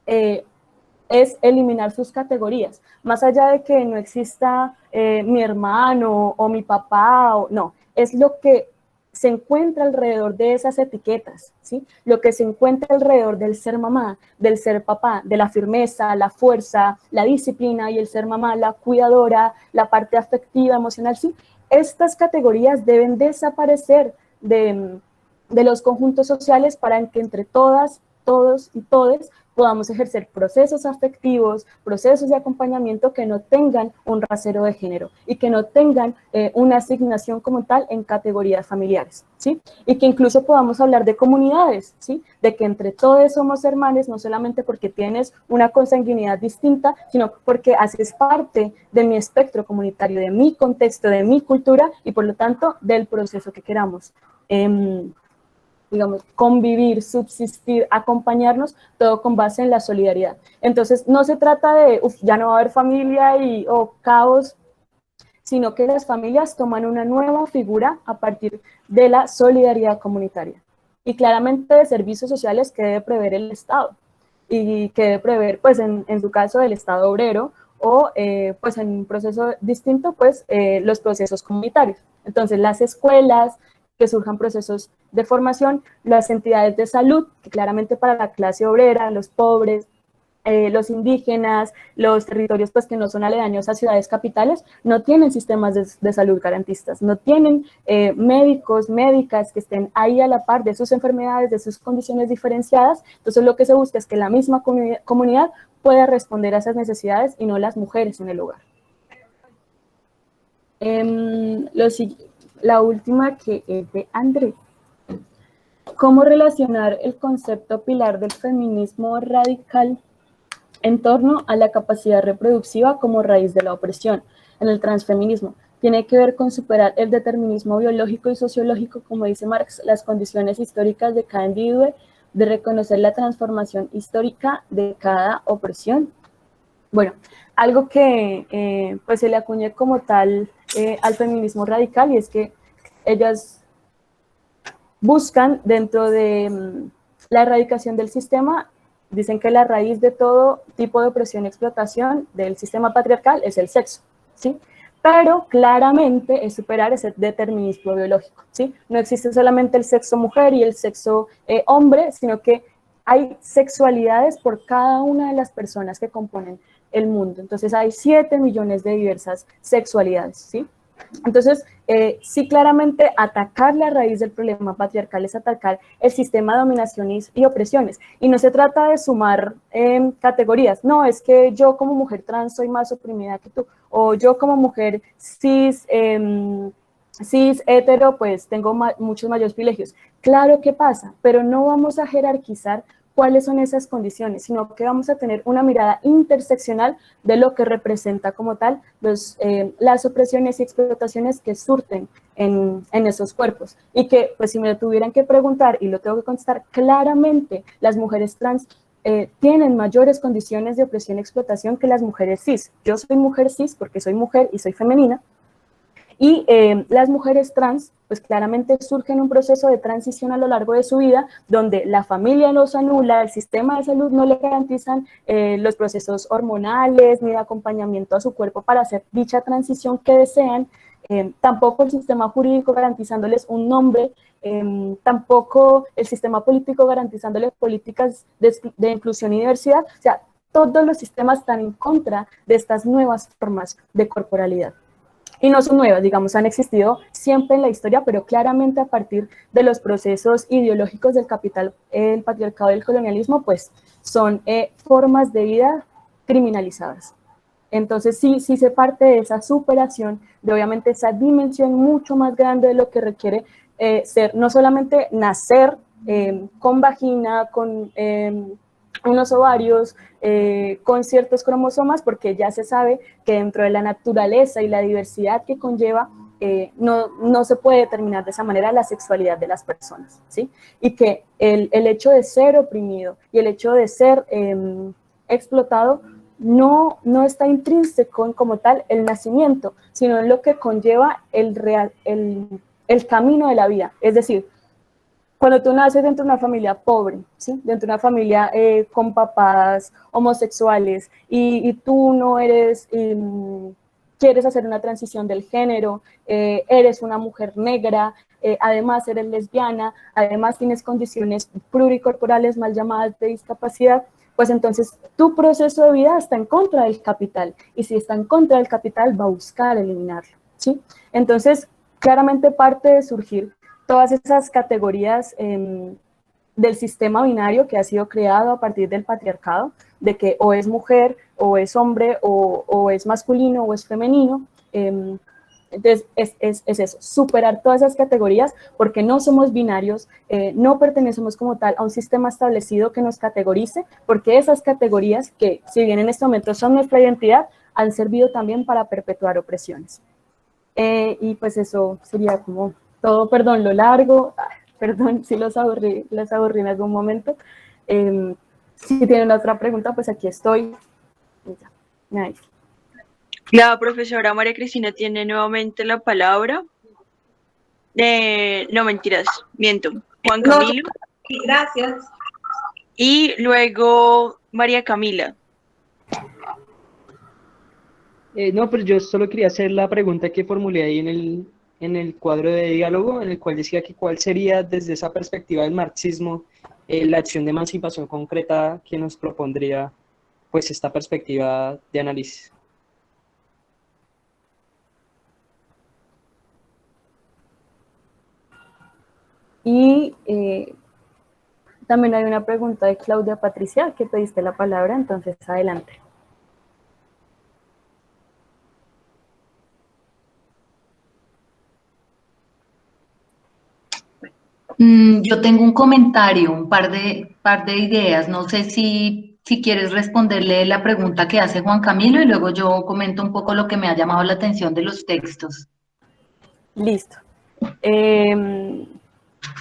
es eliminar sus categorías, más allá de que no exista mi hermano o mi papá, no, es lo que se encuentra alrededor de esas etiquetas, ¿sí? Lo que se encuentra alrededor del ser mamá, del ser papá, de la firmeza, la fuerza, la disciplina y el ser mamá, la cuidadora, la parte afectiva, emocional, ¿sí? Estas categorías deben desaparecer de los conjuntos sociales para que entre todas, todos y todes podamos ejercer procesos afectivos, procesos de acompañamiento que no tengan un rasero de género y que no tengan una asignación como tal en categorías familiares, ¿sí? Y que incluso podamos hablar de comunidades, ¿sí? De que entre todos somos hermanos, no solamente porque tienes una consanguinidad distinta, sino porque haces parte de mi espectro comunitario, de mi contexto, de mi cultura y por lo tanto del proceso que queramos. Digamos, convivir, subsistir, acompañarnos, todo con base en la solidaridad. Entonces, no se trata de, ya no va a haber familia o caos, sino que las familias toman una nueva figura a partir de la solidaridad comunitaria. Y claramente de servicios sociales que debe prever el Estado y que debe prever, pues en su caso, el Estado obrero o pues en un proceso distinto, pues los procesos comunitarios. Entonces, las escuelas, que surjan procesos de formación, las entidades de salud, que claramente para la clase obrera, los pobres, los indígenas, los territorios pues, que no son aledaños a ciudades capitales, no tienen sistemas de salud garantistas, no tienen médicos, médicas que estén ahí a la par de sus enfermedades, de sus condiciones diferenciadas. Entonces lo que se busca es que la misma comunidad pueda responder a esas necesidades y no las mujeres en el hogar. La última, que es de Andrés. ¿Cómo relacionar el concepto pilar del feminismo radical en torno a la capacidad reproductiva como raíz de la opresión en el transfeminismo? Tiene que ver con superar el determinismo biológico y sociológico, como dice Marx, las condiciones históricas de cada individuo, de reconocer la transformación histórica de cada opresión. Bueno, algo que pues se le acuñe como tal al feminismo radical, y es que ellas buscan dentro de la erradicación del sistema, dicen que la raíz de todo tipo de opresión y explotación del sistema patriarcal es el sexo, ¿sí? Pero claramente es superar ese determinismo biológico, ¿sí? No existe solamente el sexo mujer y el sexo hombre, sino que hay sexualidades por cada una de las personas que componen el mundo. Entonces hay 7 millones de diversas sexualidades, ¿sí? Entonces, sí, claramente atacar la raíz del problema patriarcal es atacar el sistema de dominaciones y opresiones. Y no se trata de sumar categorías. No, es que yo como mujer trans soy más oprimida que tú. O yo como mujer cis, cis hetero, pues tengo muchos mayores privilegios. Claro que pasa, pero no vamos a jerarquizar cuáles son esas condiciones, sino que vamos a tener una mirada interseccional de lo que representa como tal las opresiones y explotaciones que surten en esos cuerpos. Y que, pues si me lo tuvieran que preguntar, y lo tengo que contestar, claramente las mujeres trans tienen mayores condiciones de opresión y explotación que las mujeres cis. Yo soy mujer cis porque soy mujer y soy femenina, y las mujeres trans, pues claramente surgen un proceso de transición a lo largo de su vida, donde la familia los anula, el sistema de salud no le garantizan los procesos hormonales ni de acompañamiento a su cuerpo para hacer dicha transición que desean, tampoco el sistema jurídico garantizándoles un nombre, tampoco el sistema político garantizándoles políticas de inclusión y diversidad. O sea, todos los sistemas están en contra de estas nuevas formas de corporalidad. Y no son nuevas, digamos, han existido siempre en la historia, pero claramente a partir de los procesos ideológicos del capital, el patriarcado y el colonialismo, pues son formas de vida criminalizadas. Entonces sí se parte de esa superación, de obviamente esa dimensión mucho más grande de lo que requiere ser, no solamente nacer con vagina, con unos ovarios, con ciertos cromosomas, porque ya se sabe que dentro de la naturaleza y la diversidad que conlleva, no se puede determinar de esa manera la sexualidad de las personas, ¿sí? Y que el hecho de ser oprimido y el hecho de ser explotado no está intrínseco en como tal el nacimiento, sino en lo que conlleva el camino de la vida. Es decir, cuando tú naces dentro de una familia pobre, ¿sí? Dentro de una familia con papás homosexuales y tú no eres quieres hacer una transición del género, eres una mujer negra, además eres lesbiana, además tienes condiciones pluricorporales mal llamadas de discapacidad, pues entonces tu proceso de vida está en contra del capital, y si está en contra del capital va a buscar eliminarlo, ¿sí? Entonces, claramente parte de surgir todas esas categorías del sistema binario que ha sido creado a partir del patriarcado, de que o es mujer, o es hombre, o es masculino, o es femenino. Entonces, es eso, superar todas esas categorías, porque no somos binarios, no pertenecemos como tal a un sistema establecido que nos categorice, porque esas categorías, que si bien en este momento son nuestra identidad, han servido también para perpetuar opresiones. Y pues eso sería como todo, perdón, lo largo, perdón si los aburrí en algún momento. Si tienen otra pregunta, pues aquí estoy. Nice. La profesora María Cristina tiene nuevamente la palabra. No, mentiras, miento. Juan Camilo. No, gracias. Y luego María Camila. No, pues yo solo quería hacer la pregunta que formulé ahí en el cuadro de diálogo, en el cual decía que cuál sería desde esa perspectiva del marxismo la acción de emancipación concreta que nos propondría pues esta perspectiva de análisis. Y también hay una pregunta de Claudia Patricia, que pediste la palabra, entonces adelante. Yo tengo un comentario, un par de ideas. No sé si quieres responderle la pregunta que hace Juan Camilo y luego yo comento un poco lo que me ha llamado la atención de los textos. Listo.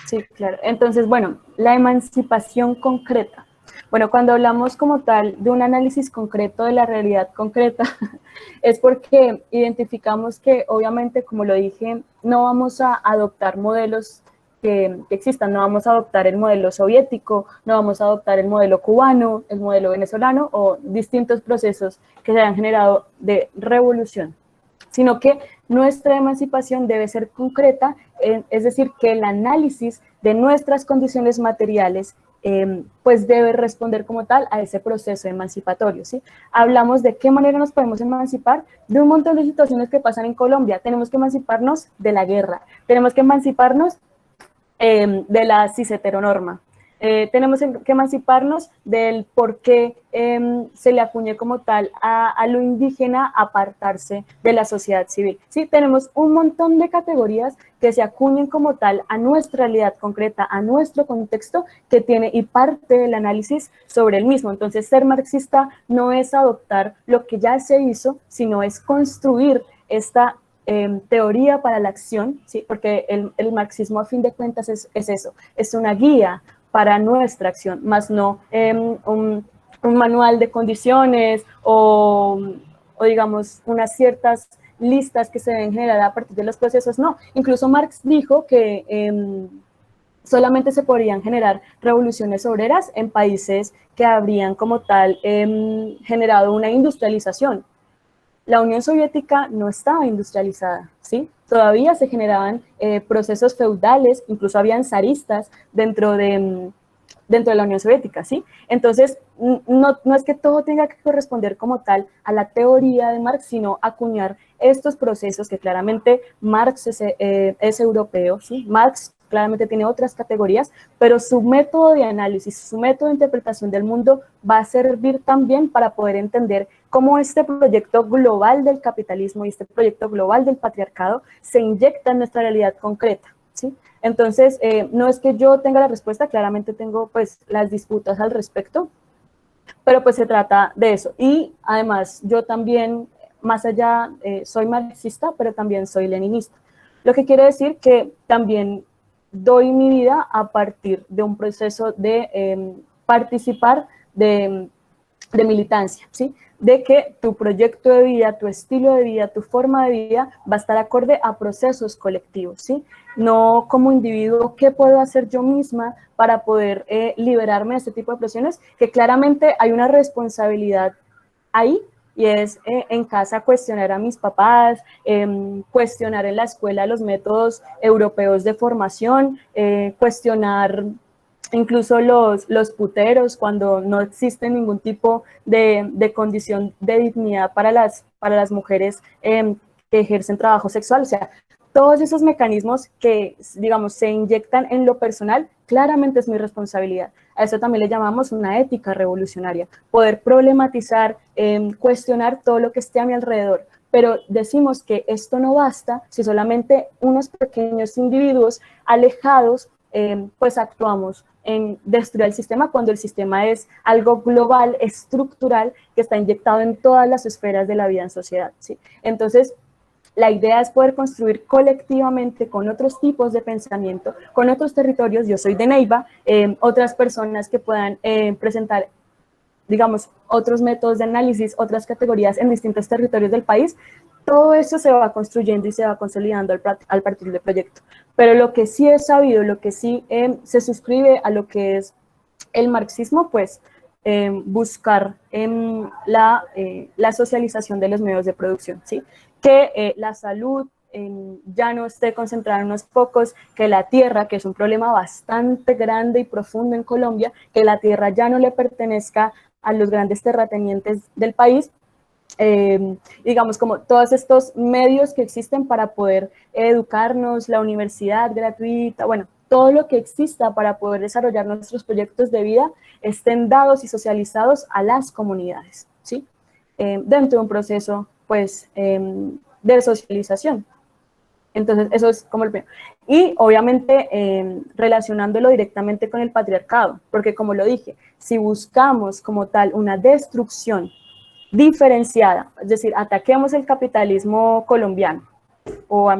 Sí, claro. Entonces, bueno, la emancipación concreta. Bueno, cuando hablamos como tal de un análisis concreto de la realidad concreta, es porque identificamos que, obviamente, como lo dije, no vamos a adoptar modelos que existan, no vamos a adoptar el modelo soviético, no vamos a adoptar el modelo cubano, el modelo venezolano o distintos procesos que se hayan generado de revolución, sino que nuestra emancipación debe ser concreta, es decir, que el análisis de nuestras condiciones materiales pues debe responder como tal a ese proceso emancipatorio, ¿sí? Hablamos de qué manera nos podemos emancipar de un montón de situaciones que pasan en Colombia. Tenemos que emanciparnos de la guerra, tenemos que emanciparnos de la cis-heteronorma. Tenemos que emanciparnos del por qué se le acuñe como tal a lo indígena apartarse de la sociedad civil. Sí, tenemos un montón de categorías que se acuñen como tal a nuestra realidad concreta, a nuestro contexto, que tiene y parte del análisis sobre el mismo. Entonces, ser marxista no es adoptar lo que ya se hizo, sino es construir esta teoría para la acción, ¿sí? Porque el marxismo a fin de cuentas es eso, es una guía para nuestra acción, más no un manual de condiciones o digamos unas ciertas listas que se deben generar a partir de los procesos, no. Incluso Marx dijo que solamente se podrían generar revoluciones obreras en países que habrían como tal generado una industrialización. La Unión Soviética no estaba industrializada, ¿sí? Todavía se generaban procesos feudales, incluso habían zaristas dentro de la Unión Soviética, ¿sí? Entonces, no es que todo tenga que corresponder como tal a la teoría de Marx, sino acuñar estos procesos que claramente Marx es europeo, ¿sí? Marx claramente tiene otras categorías, pero su método de análisis, su método de interpretación del mundo va a servir también para poder entender cómo este proyecto global del capitalismo y este proyecto global del patriarcado se inyecta en nuestra realidad concreta, ¿sí? Entonces, no es que yo tenga la respuesta, claramente tengo pues las disputas al respecto, pero pues se trata de eso. Y además, yo también, más allá, soy marxista, pero también soy leninista. Lo que quiere decir que también doy mi vida a partir de un proceso de participar de militancia, ¿sí? De que tu proyecto de vida, tu estilo de vida, tu forma de vida va a estar acorde a procesos colectivos, ¿sí? No como individuo, ¿qué puedo hacer yo misma para poder liberarme de este tipo de presiones? Que claramente hay una responsabilidad ahí, y es en casa cuestionar a mis papás, cuestionar en la escuela los métodos europeos de formación, cuestionar incluso los puteros cuando no existe ningún tipo de condición de dignidad para las mujeres que ejercen trabajo sexual. O sea, todos esos mecanismos que, digamos, se inyectan en lo personal, claramente es mi responsabilidad. A eso también le llamamos una ética revolucionaria, poder problematizar, cuestionar todo lo que esté a mi alrededor. Pero decimos que esto no basta si solamente unos pequeños individuos alejados pues actuamos en destruir el sistema, cuando el sistema es algo global, estructural, que está inyectado en todas las esferas de la vida en sociedad, ¿sí? Entonces, la idea es poder construir colectivamente con otros tipos de pensamiento, con otros territorios. Yo soy de Neiva, otras personas que puedan presentar, digamos, otros métodos de análisis, otras categorías en distintos territorios del país. Todo eso se va construyendo y se va consolidando al partir del proyecto. Pero lo que sí es sabido, lo que sí se suscribe a lo que es el marxismo, pues buscar la socialización de los medios de producción, ¿sí? Que la salud ya no esté concentrada en unos pocos, que la tierra, que es un problema bastante grande y profundo en Colombia, que la tierra ya no le pertenezca a los grandes terratenientes del país, digamos, como todos estos medios que existen para poder educarnos, la universidad gratuita, bueno, todo lo que exista para poder desarrollar nuestros proyectos de vida estén dados y socializados a las comunidades, ¿sí? Dentro de un proceso, pues, de socialización. Entonces, eso es como el primero. Y, obviamente, relacionándolo directamente con el patriarcado, porque, como lo dije, si buscamos como tal una destrucción diferenciada, es decir, ataquemos el capitalismo colombiano o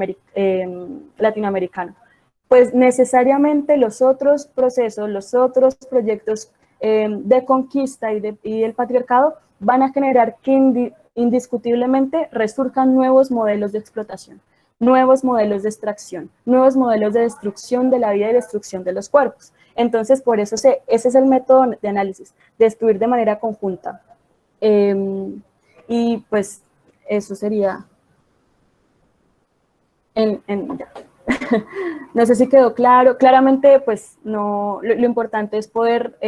latinoamericano, pues necesariamente los otros procesos, los otros proyectos de conquista y del patriarcado van a generar que indiscutiblemente resurjan nuevos modelos de explotación, nuevos modelos de extracción, nuevos modelos de destrucción de la vida y destrucción de los cuerpos. Entonces, por eso ese es el método de análisis, destruir de manera conjunta. Y pues eso sería ya. No sé si quedó claro. Claramente, pues no, lo importante es poder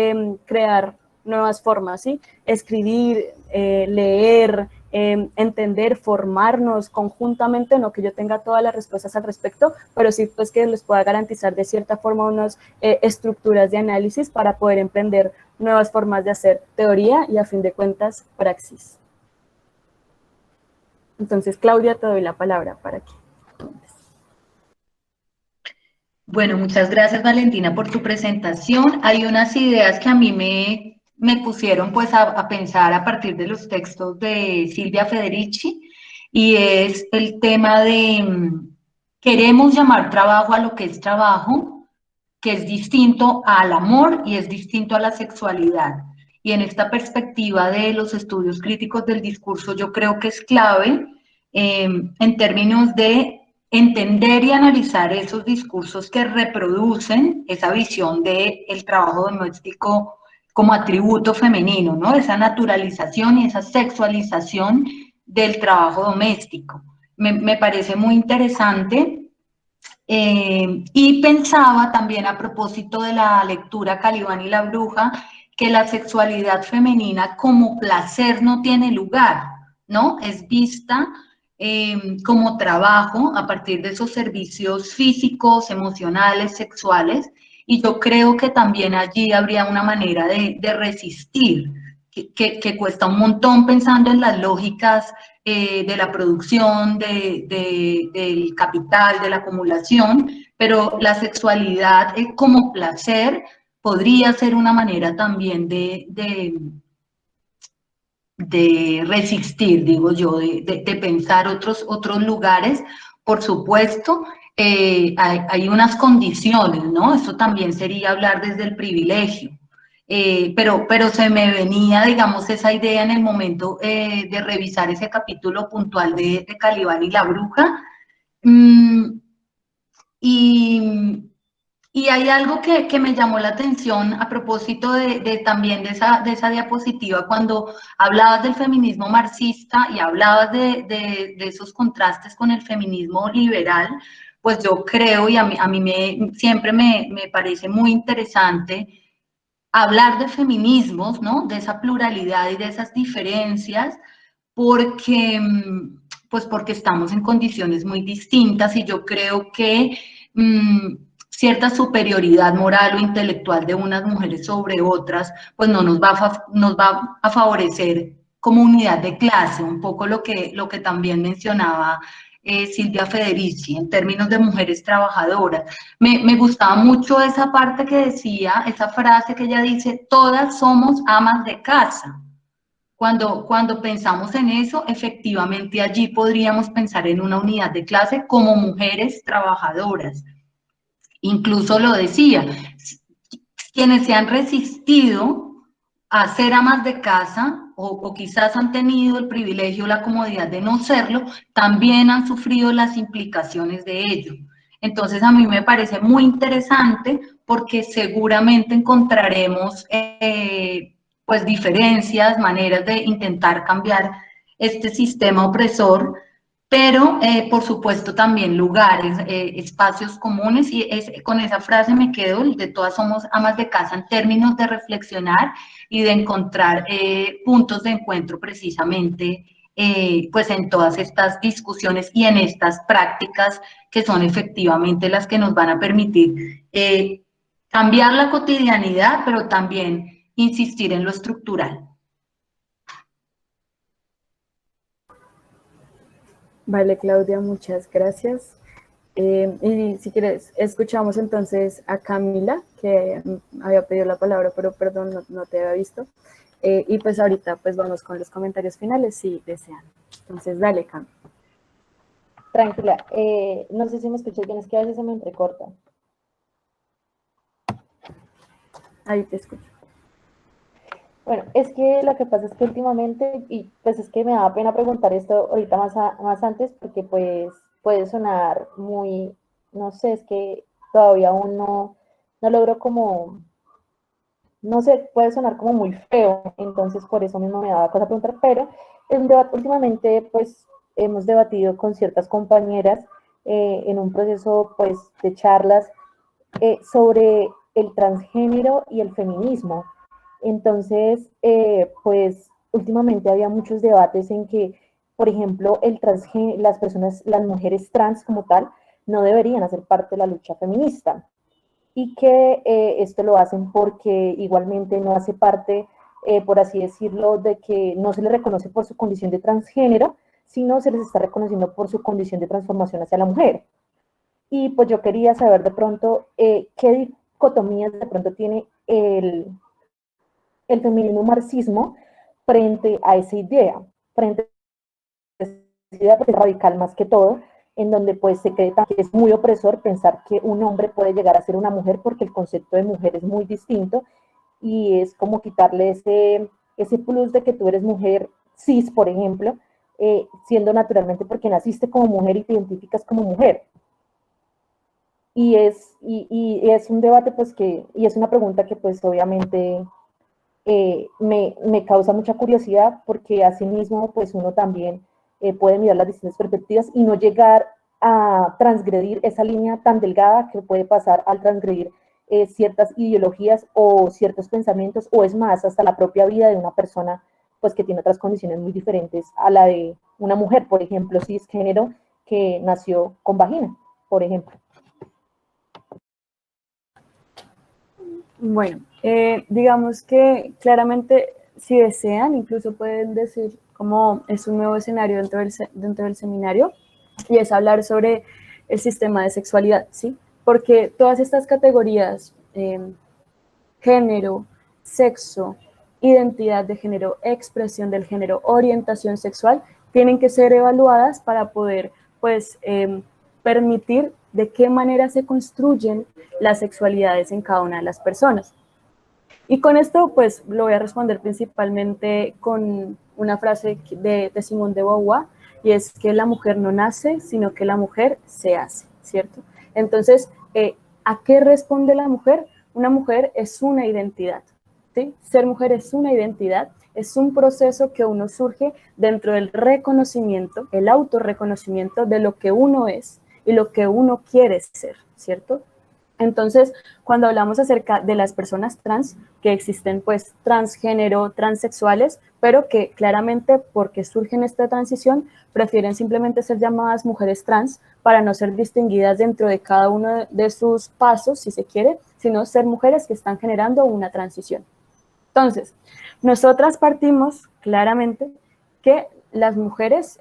crear nuevas formas, ¿sí? Escribir, leer, entender, formarnos conjuntamente, no que yo tenga todas las respuestas al respecto, pero sí pues que les pueda garantizar de cierta forma unas estructuras de análisis para poder emprender nuevas formas de hacer teoría y, a fin de cuentas, praxis. Entonces, Claudia, te doy la palabra para que... Bueno, muchas gracias, Valentina, por tu presentación. Hay unas ideas que a mí me pusieron pues a pensar a partir de los textos de Silvia Federici, y es el tema de queremos llamar trabajo a lo que es trabajo, que es distinto al amor y es distinto a la sexualidad. Y en esta perspectiva de los estudios críticos del discurso, yo creo que es clave en términos de entender y analizar esos discursos que reproducen esa visión del trabajo doméstico como atributo femenino, ¿no? Esa naturalización y esa sexualización del trabajo doméstico. Me parece muy interesante. Y pensaba también, a propósito de la lectura Calibán y la bruja, que la sexualidad femenina como placer no tiene lugar, ¿no? Es vista como trabajo a partir de esos servicios físicos, emocionales, sexuales, y yo creo que también allí habría una manera de resistir, que cuesta un montón pensando en las lógicas de la producción, del capital, de la acumulación, pero la sexualidad como placer podría ser una manera también de resistir, digo yo, de pensar otros lugares. Por supuesto, hay unas condiciones, ¿no? Eso también sería hablar desde el privilegio. Pero se me venía, digamos, esa idea en el momento de revisar ese capítulo puntual de Calibán y la bruja. Y Y hay algo que me llamó la atención a propósito también de esa diapositiva, cuando hablabas del feminismo marxista y hablabas de esos contrastes con el feminismo liberal, pues yo creo, y a mí siempre me parece muy interesante hablar de feminismos, ¿no? De esa pluralidad y de esas diferencias, porque, pues porque estamos en condiciones muy distintas y yo creo que cierta superioridad moral o intelectual de unas mujeres sobre otras, pues no nos va a favorecer como unidad de clase, un poco lo que también mencionaba Silvia Federici, en términos de mujeres trabajadoras. Me gustaba mucho esa parte que decía, esa frase que ella dice, todas somos amas de casa. Cuando pensamos en eso, efectivamente allí podríamos pensar en una unidad de clase como mujeres trabajadoras. Incluso lo decía, quienes se han resistido a ser amas de casa o quizás han tenido el privilegio o la comodidad de no serlo, también han sufrido las implicaciones de ello. Entonces a mí me parece muy interesante porque seguramente encontraremos pues diferencias, maneras de intentar cambiar este sistema opresor, pero por supuesto también lugares, espacios comunes, y con esa frase me quedo, de todas somos amas de casa, en términos de reflexionar y de encontrar puntos de encuentro precisamente pues en todas estas discusiones y en estas prácticas que son efectivamente las que nos van a permitir cambiar la cotidianidad, pero también insistir en lo estructural. Vale, Claudia, muchas gracias. Y si quieres, escuchamos entonces a Camila, que había pedido la palabra, pero perdón, no te había visto. Y pues ahorita pues vamos con los comentarios finales, si desean. Entonces, dale, Cam. Tranquila, no sé si me escuchas bien, es que a veces se me entrecorta. Ahí te escucho. Bueno, es que lo que pasa es que últimamente, y pues es que me daba pena preguntar esto ahorita más antes, porque pues puede sonar muy, no sé, es que todavía aún no logro como, no sé, puede sonar como muy feo, entonces por eso mismo me daba cosa preguntar, pero es un debate, últimamente pues hemos debatido con ciertas compañeras en un proceso pues de charlas sobre el transgénero y el feminismo. Entonces, pues últimamente había muchos debates en que, por ejemplo, las mujeres trans como tal, no deberían hacer parte de la lucha feminista y que esto lo hacen porque igualmente no hace parte, por así decirlo, de que no se les reconoce por su condición de transgénero, sino se les está reconociendo por su condición de transformación hacia la mujer. Y pues yo quería saber de pronto qué dicotomías de pronto tiene el feminismo marxismo frente a esa idea, frente a esa idea porque es radical más que todo, en donde pues se cree que es muy opresor pensar que un hombre puede llegar a ser una mujer porque el concepto de mujer es muy distinto y es como quitarle ese plus de que tú eres mujer cis, por ejemplo, siendo naturalmente porque naciste como mujer y te identificas como mujer. Y es un debate pues y es una pregunta que pues obviamente me causa mucha curiosidad porque asimismo pues uno también puede mirar las distintas perspectivas y no llegar a transgredir esa línea tan delgada que puede pasar al transgredir ciertas ideologías o ciertos pensamientos, o es más, hasta la propia vida de una persona pues que tiene otras condiciones muy diferentes a la de una mujer, por ejemplo, cisgénero que nació con vagina, por ejemplo. Bueno, digamos que claramente si desean, incluso pueden decir como es un nuevo escenario dentro del seminario, y es hablar sobre el sistema de sexualidad, ¿sí? Porque todas estas categorías, género, sexo, identidad de género, expresión del género, orientación sexual, tienen que ser evaluadas para poder, pues, permitir de qué manera se construyen las sexualidades en cada una de las personas. Y con esto, pues, lo voy a responder principalmente con una frase de Simone de Beauvoir, y es que la mujer no nace, sino que la mujer se hace, ¿cierto? Entonces, ¿A qué responde la mujer? Una mujer es una identidad, ¿sí? Ser mujer es una identidad, es un proceso que uno surge dentro del reconocimiento, el autorreconocimiento de lo que uno es y lo que uno quiere ser, ¿cierto? Entonces, cuando hablamos acerca de las personas trans, que existen pues transgénero, transexuales, pero que claramente porque surgen esta transición, prefieren simplemente ser llamadas mujeres trans para no ser distinguidas dentro de cada uno de sus pasos, si se quiere, sino ser mujeres que están generando una transición. Entonces, nosotras partimos claramente que las mujeres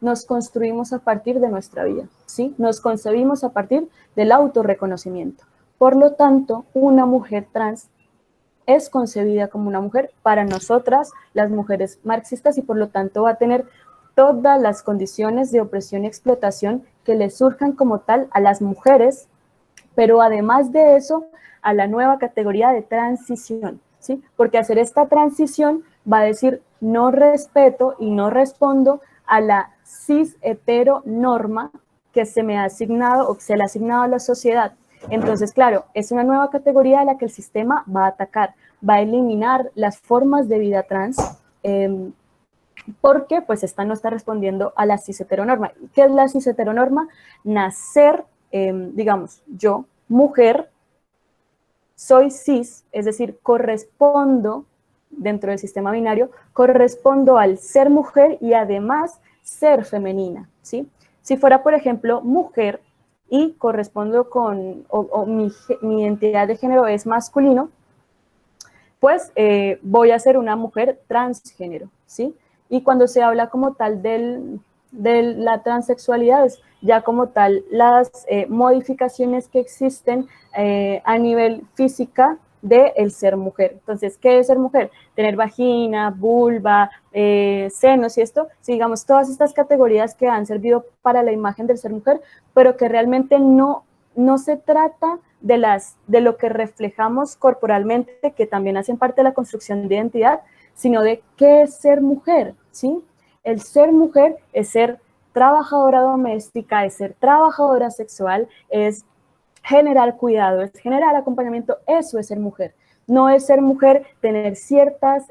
nos construimos a partir de nuestra vida, ¿sí? Nos concebimos a partir del autorreconocimiento. Por lo tanto, una mujer trans es concebida como una mujer para nosotras, las mujeres marxistas, y por lo tanto va a tener todas las condiciones de opresión y explotación que le surjan como tal a las mujeres, pero además de eso, a la nueva categoría de transición, ¿sí? Porque hacer esta transición va a decir no respeto y no respondo a la cis hetero norma que se me ha asignado o que se le ha asignado a la sociedad. Entonces, claro, es una nueva categoría a la que el sistema va a atacar, va a eliminar las formas de vida trans, porque pues esta no está respondiendo a la cis heteronorma. ¿Qué es la cis heteronorma? Nacer, digamos, yo, mujer, soy cis, es decir, correspondo, dentro del sistema binario, correspondo al ser mujer y además ser femenina, ¿sí? Si fuera, por ejemplo, mujer y correspondo con, mi identidad de género es masculino, pues voy a ser una mujer transgénero, ¿sí? Y cuando se habla como tal de la transexualidad, es ya como tal las modificaciones que existen a nivel física del ser mujer. Entonces, ¿qué es ser mujer? Tener vagina, vulva, senos y esto, sí, digamos, todas estas categorías que han servido para la imagen del ser mujer, pero que realmente no se trata de lo que reflejamos corporalmente, que también hacen parte de la construcción de identidad, sino de qué es ser mujer, ¿sí? El ser mujer es ser trabajadora doméstica, es ser trabajadora sexual, es generar cuidado, es generar acompañamiento, eso es ser mujer. No es ser mujer tener ciertas,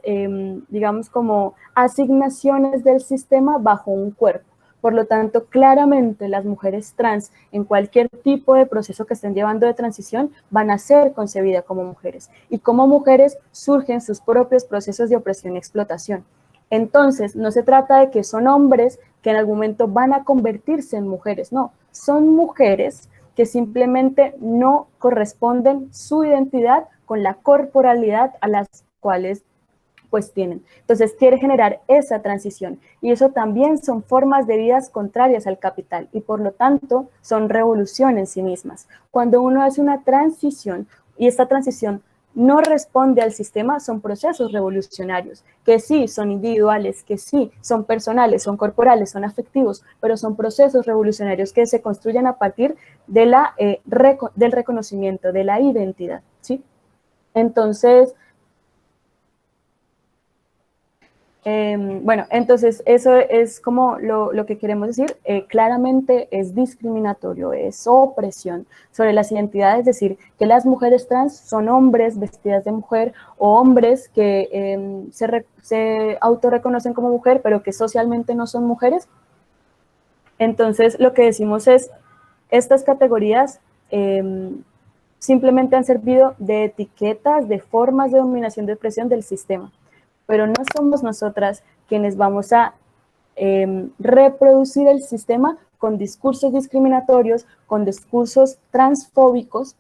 digamos, como asignaciones del sistema bajo un cuerpo. Por lo tanto, claramente las mujeres trans en cualquier tipo de proceso que estén llevando de transición van a ser concebidas como mujeres. Y como mujeres surgen sus propios procesos de opresión y explotación. Entonces, no se trata de que son hombres que en algún momento van a convertirse en mujeres, no, son mujeres que simplemente no corresponden su identidad con la corporalidad a las cuales pues tienen. Entonces quiere generar esa transición y eso también son formas de vidas contrarias al capital y por lo tanto son revolución en sí mismas. Cuando uno hace una transición y esta transición no responde al sistema, son procesos revolucionarios, que sí son individuales, que sí son personales, son corporales, son afectivos, pero son procesos revolucionarios que se construyen a partir de del reconocimiento, de la identidad, ¿sí? Entonces, bueno, entonces eso es como lo que queremos decir, claramente es discriminatorio, es opresión sobre las identidades, es decir, que las mujeres trans son hombres vestidas de mujer o hombres que se autorreconocen como mujer, pero que socialmente no son mujeres. Entonces lo que decimos es, estas categorías simplemente han servido de etiquetas, de formas de dominación, de opresión del sistema. Pero no somos nosotras quienes vamos a reproducir el sistema con discursos discriminatorios, con discursos transfóbicos,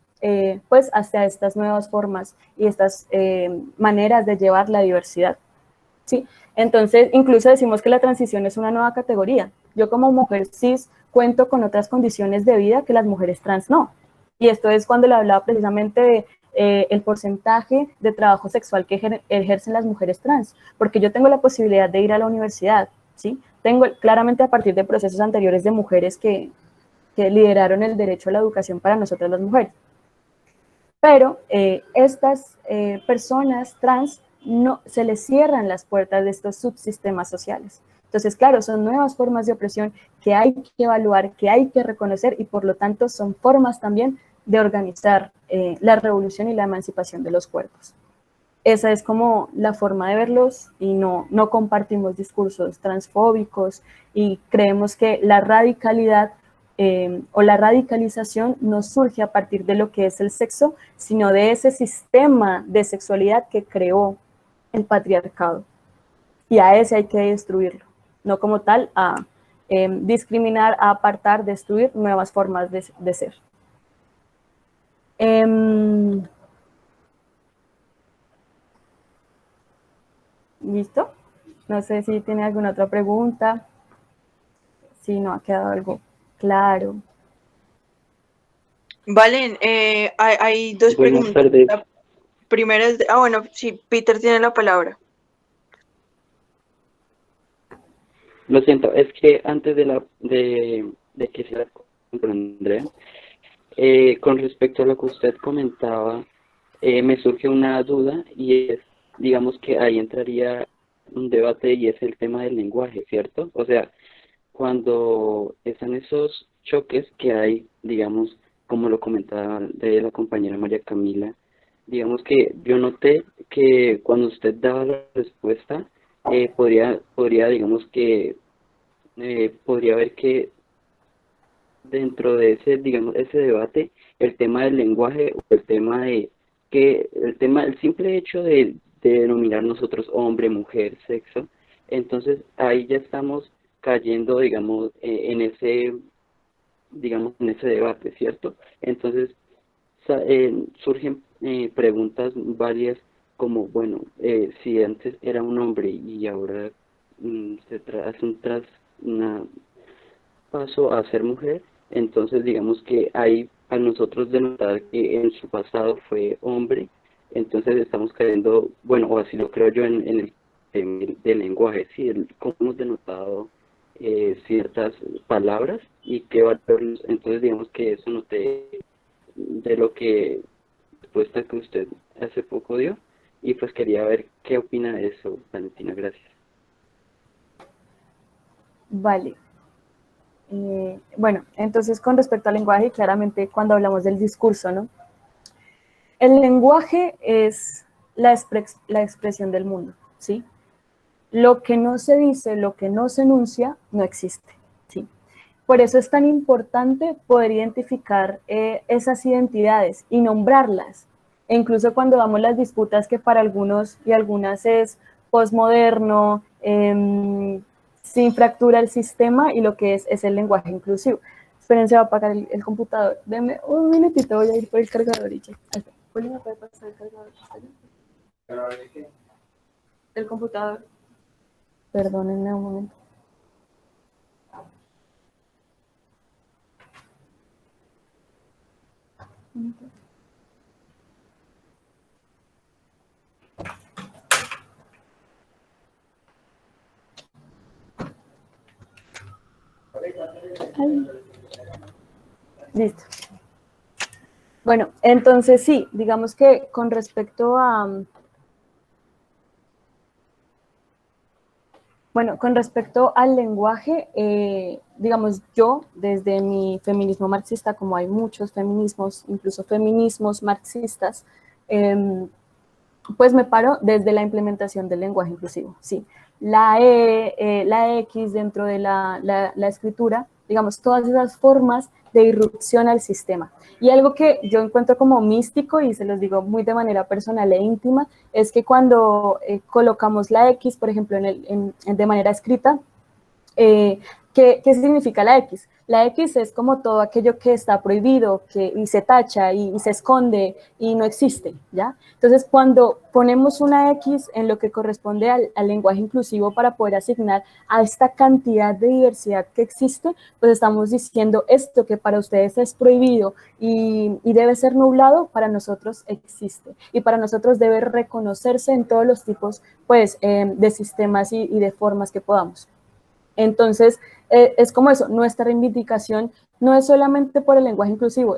pues hacia estas nuevas formas y estas maneras de llevar la diversidad, ¿sí? Entonces, incluso decimos que la transición es una nueva categoría. Yo como mujer cis cuento con otras condiciones de vida que las mujeres trans no. Y esto es cuando le hablaba precisamente de el porcentaje de trabajo sexual que ejercen las mujeres trans, porque yo tengo la posibilidad de ir a la universidad, ¿sí? Tengo claramente a partir de procesos anteriores de mujeres que lideraron el derecho a la educación para nosotras las mujeres. Pero estas personas trans no se les cierran las puertas de estos subsistemas sociales. Entonces, claro, son nuevas formas de opresión que hay que evaluar, que hay que reconocer y por lo tanto son formas también de organizar la revolución y la emancipación de los cuerpos. Esa es como la forma de verlos y no compartimos discursos transfóbicos y creemos que la radicalidad o la radicalización no surge a partir de lo que es el sexo, sino de ese sistema de sexualidad que creó el patriarcado. Y a ese hay que destruirlo, no como tal a discriminar, a apartar, destruir nuevas formas de ser. ¿Listo? No sé si tiene alguna otra pregunta. Si no ha quedado algo claro. Valen, hay dos Buenas preguntas. tardes. La primera es, bueno, sí, Peter tiene la palabra. Lo siento, es que antes de que se la con Andrea, con respecto a lo que usted comentaba, me surge una duda y es, digamos que ahí entraría un debate y es el tema del lenguaje, ¿cierto? O sea, cuando están esos choques que hay, digamos, como lo comentaba de la compañera María Camila, digamos que yo noté que cuando usted daba la respuesta, podría, digamos que, podría ver que dentro de ese, digamos, ese debate, el tema del lenguaje, o el tema de el simple hecho de denominar nosotros hombre, mujer, sexo, entonces ahí ya estamos cayendo, digamos, en ese debate, ¿cierto? Entonces surgen preguntas varias como, bueno, si antes era un hombre y ahora hace una paso a ser mujer, entonces digamos que ahí a nosotros denotar que en su pasado fue hombre, entonces estamos cayendo, bueno, o así lo creo yo en el del lenguaje, sí, cómo hemos denotado ciertas palabras y qué valores, entonces digamos que eso noté de lo que respuesta que usted hace poco dio y pues quería ver qué opina de eso, Valentina, gracias. Vale. Bueno, entonces con respecto al lenguaje, claramente cuando hablamos del discurso, ¿no? El lenguaje es la expresión del mundo, ¿sí? Lo que no se dice, lo que no se enuncia, no existe, ¿sí? Por eso es tan importante poder identificar esas identidades y nombrarlas. E incluso cuando damos las disputas que para algunos y algunas es posmoderno, sin fractura el sistema y lo que es el lenguaje inclusivo. Esperen, se va a apagar el computador. Denme un minutito, voy a ir por el cargador y ya. Poli, ¿me puede pasar el cargador? ¿Cargador de qué? El computador. Perdónenme un momento. Ay. Listo. Bueno, entonces sí, digamos que con respecto a... Bueno, con respecto al lenguaje, digamos, yo desde mi feminismo marxista, como hay muchos feminismos, incluso feminismos marxistas, pues me paro desde la implementación del lenguaje inclusivo, sí. La la X dentro de la escritura, digamos, todas esas formas de irrupción al sistema. Y algo que yo encuentro como místico, y se los digo muy de manera personal e íntima, es que cuando colocamos la X, por ejemplo, de manera escrita, ¿qué significa la X? La X es como todo aquello que está prohibido y se tacha y se esconde y no existe, ¿ya? Entonces, cuando ponemos una X en lo que corresponde al lenguaje inclusivo para poder asignar a esta cantidad de diversidad que existe, pues estamos diciendo esto que para ustedes es prohibido y debe ser nublado, para nosotros existe. Y para nosotros debe reconocerse en todos los tipos, pues, de sistemas y de formas que podamos. Entonces, es como eso, nuestra reivindicación no es solamente por el lenguaje inclusivo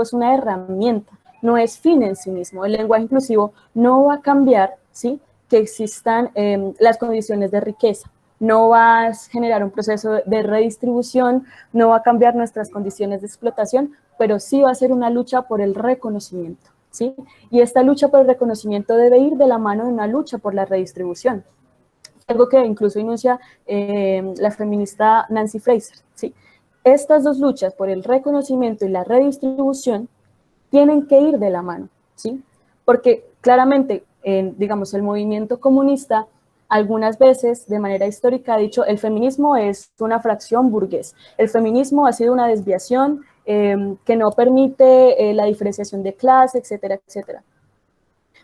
es una herramienta, no es fin en sí mismo. El lenguaje inclusivo no va a cambiar, ¿sí?, que existan las condiciones de riqueza, no va a generar un proceso de redistribución, no va a cambiar nuestras condiciones de explotación, pero sí va a ser una lucha por el reconocimiento, ¿sí? Y esta lucha por el reconocimiento debe ir de la mano de una lucha por la redistribución, algo que incluso enuncia la feminista Nancy Fraser, ¿sí? Estas dos luchas por el reconocimiento y la redistribución tienen que ir de la mano, ¿sí? Porque claramente, digamos, el movimiento comunista algunas veces, de manera histórica, ha dicho el feminismo es una fracción burgués. El feminismo ha sido una desviación que no permite la diferenciación de clase, etcétera, etcétera.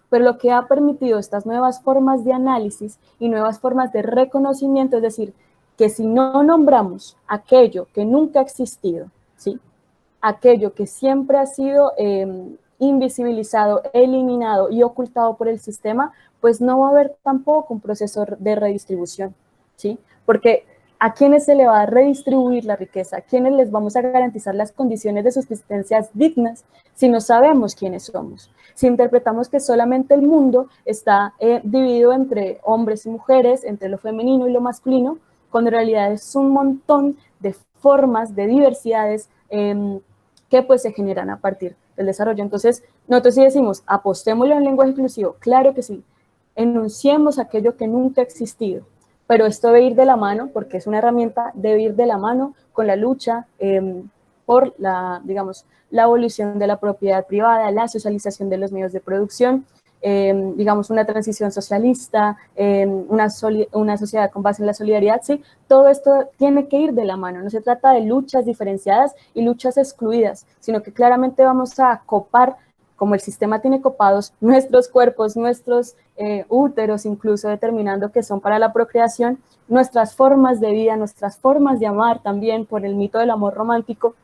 Pero lo que ha permitido estas nuevas formas de análisis y nuevas formas de reconocimiento, es decir, que si no nombramos aquello que nunca ha existido, ¿sí? Aquello que siempre ha sido invisibilizado, eliminado y ocultado por el sistema, pues no va a haber tampoco un proceso de redistribución, ¿sí? Porque ¿a quiénes se le va a redistribuir la riqueza? ¿A quiénes les vamos a garantizar las condiciones de subsistencia dignas si no sabemos quiénes somos? Si interpretamos que solamente el mundo está dividido entre hombres y mujeres, entre lo femenino y lo masculino, cuando en realidad es un montón de formas, de diversidades que pues se generan a partir del desarrollo. Entonces, nosotros sí decimos, apostémosle a un lenguaje inclusivo, claro que sí, enunciemos aquello que nunca ha existido, pero esto debe ir de la mano, porque es una herramienta, debe ir de la mano con la lucha por la, digamos, la abolición de la propiedad privada, la socialización de los medios de producción, digamos, una transición socialista, una sociedad con base en la solidaridad, ¿sí? Todo esto tiene que ir de la mano, no se trata de luchas diferenciadas y luchas excluidas, sino que claramente vamos a copar, como el sistema tiene copados nuestros cuerpos, nuestros úteros, incluso determinando que son para la procreación, nuestras formas de vida, nuestras formas de amar también por el mito del amor romántico,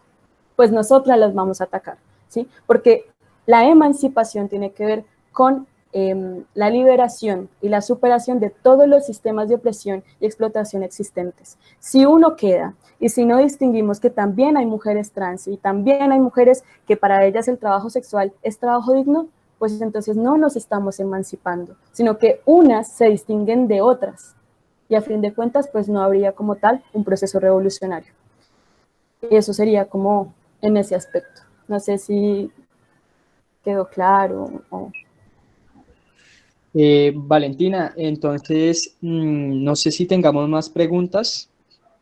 pues nosotras las vamos a atacar, ¿sí? Porque la emancipación tiene que ver con la liberación y la superación de todos los sistemas de opresión y explotación existentes. Si uno queda y si no distinguimos que también hay mujeres trans y también hay mujeres que para ellas el trabajo sexual es trabajo digno, pues entonces no nos estamos emancipando, sino que unas se distinguen de otras y a fin de cuentas pues no habría como tal un proceso revolucionario. Y eso sería como en ese aspecto. No sé si quedó claro o... Valentina, entonces no sé si tengamos más preguntas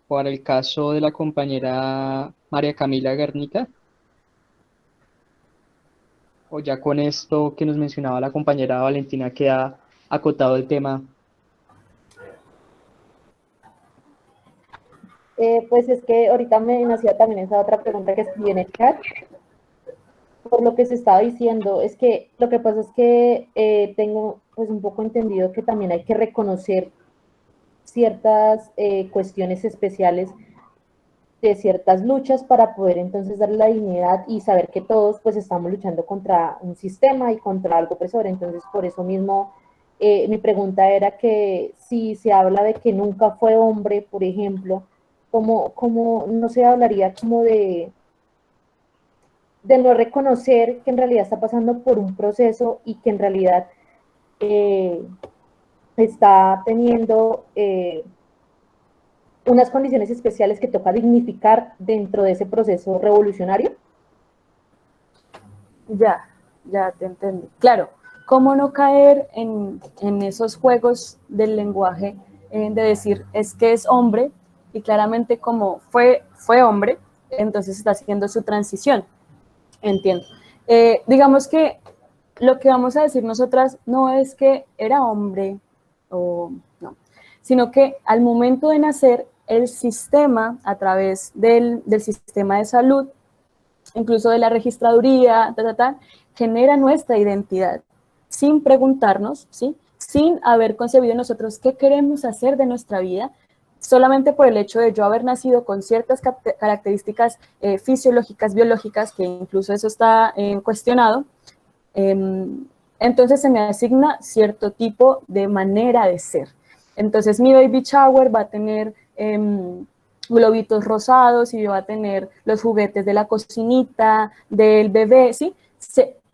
para el caso de la compañera María Camila Guernica, o ya con esto que nos mencionaba la compañera Valentina queda acotado el tema. Pues es que ahorita me nacía también esa otra pregunta que escribí en el chat. Por lo que se estaba diciendo, es que lo que pasa es que tengo pues un poco entendido que también hay que reconocer ciertas cuestiones especiales de ciertas luchas para poder entonces darle la dignidad y saber que todos pues estamos luchando contra un sistema y contra algo opresor. Entonces por eso mismo mi pregunta era que si se habla de que nunca fue hombre, por ejemplo, ¿cómo no se hablaría como de no reconocer que en realidad está pasando por un proceso y que en realidad está teniendo unas condiciones especiales que toca dignificar dentro de ese proceso revolucionario? Ya te entendí. Claro, ¿cómo no caer en esos juegos del lenguaje de decir es que es hombre y claramente como fue hombre, entonces está haciendo su transición? Entiendo. Digamos que lo que vamos a decir nosotras no es que era hombre o no, sino que al momento de nacer el sistema, a través del sistema de salud, incluso de la registraduría, genera nuestra identidad sin preguntarnos, ¿sí? Sin haber concebido nosotros qué queremos hacer de nuestra vida, solamente por el hecho de yo haber nacido con ciertas características fisiológicas, biológicas, que incluso eso está cuestionado, entonces se me asigna cierto tipo de manera de ser. Entonces mi baby shower va a tener globitos rosados y va a tener los juguetes de la cocinita, del bebé, ¿sí?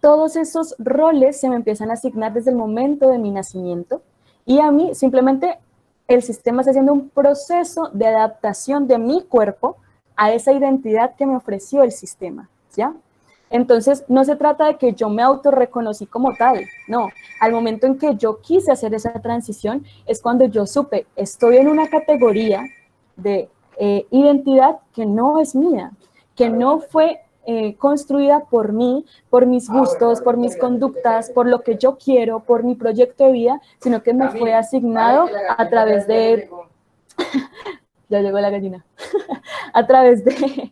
Todos esos roles se me empiezan a asignar desde el momento de mi nacimiento y a mí simplemente el sistema está haciendo un proceso de adaptación de mi cuerpo a esa identidad que me ofreció el sistema, ¿ya? Entonces, no se trata de que yo me autorreconocí como tal, no. Al momento en que yo quise hacer esa transición es cuando yo supe, estoy en una categoría de identidad que no es mía, que no fue construida por mí, por mis gustos, por mis conductas, por lo que yo quiero, por mi proyecto de vida, sino que me fue asignado a través de... Ya llegó la gallina. A través de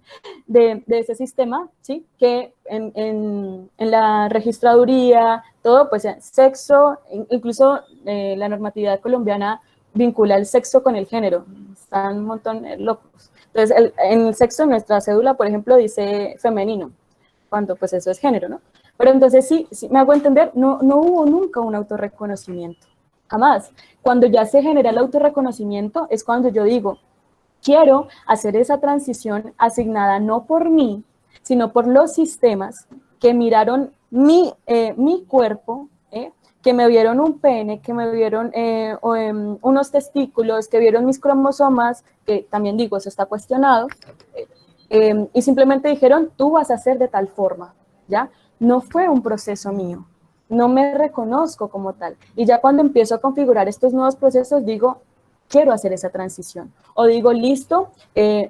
ese sistema, ¿sí? Que en la registraduría, todo, pues sexo, incluso la normatividad colombiana vincula el sexo con el género. Están un montón locos. Entonces, en el sexo, nuestra cédula, por ejemplo, dice femenino, cuando pues eso es género, ¿no? Pero entonces sí me hago entender, no hubo nunca un autorreconocimiento, jamás. Cuando ya se genera el autorreconocimiento es cuando yo digo, quiero hacer esa transición asignada no por mí, sino por los sistemas que miraron mi cuerpo, que me vieron un pene, que me vieron unos testículos, que vieron mis cromosomas, que también digo, eso está cuestionado, y simplemente dijeron, tú vas a ser de tal forma, ¿ya? No fue un proceso mío, no me reconozco como tal. Y ya cuando empiezo a configurar estos nuevos procesos, digo, quiero hacer esa transición. O digo, listo,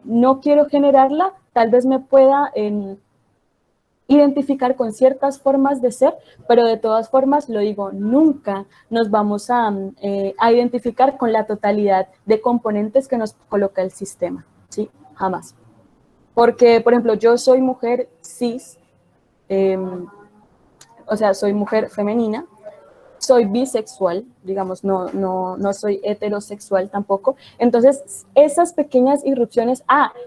no quiero generarla, tal vez me pueda identificar con ciertas formas de ser, pero de todas formas, lo digo, nunca nos vamos a identificar con la totalidad de componentes que nos coloca el sistema, ¿sí? Jamás. Porque, por ejemplo, yo soy mujer cis, o sea, soy mujer femenina, soy bisexual, digamos, no soy heterosexual tampoco. Entonces, esas pequeñas irrupciones,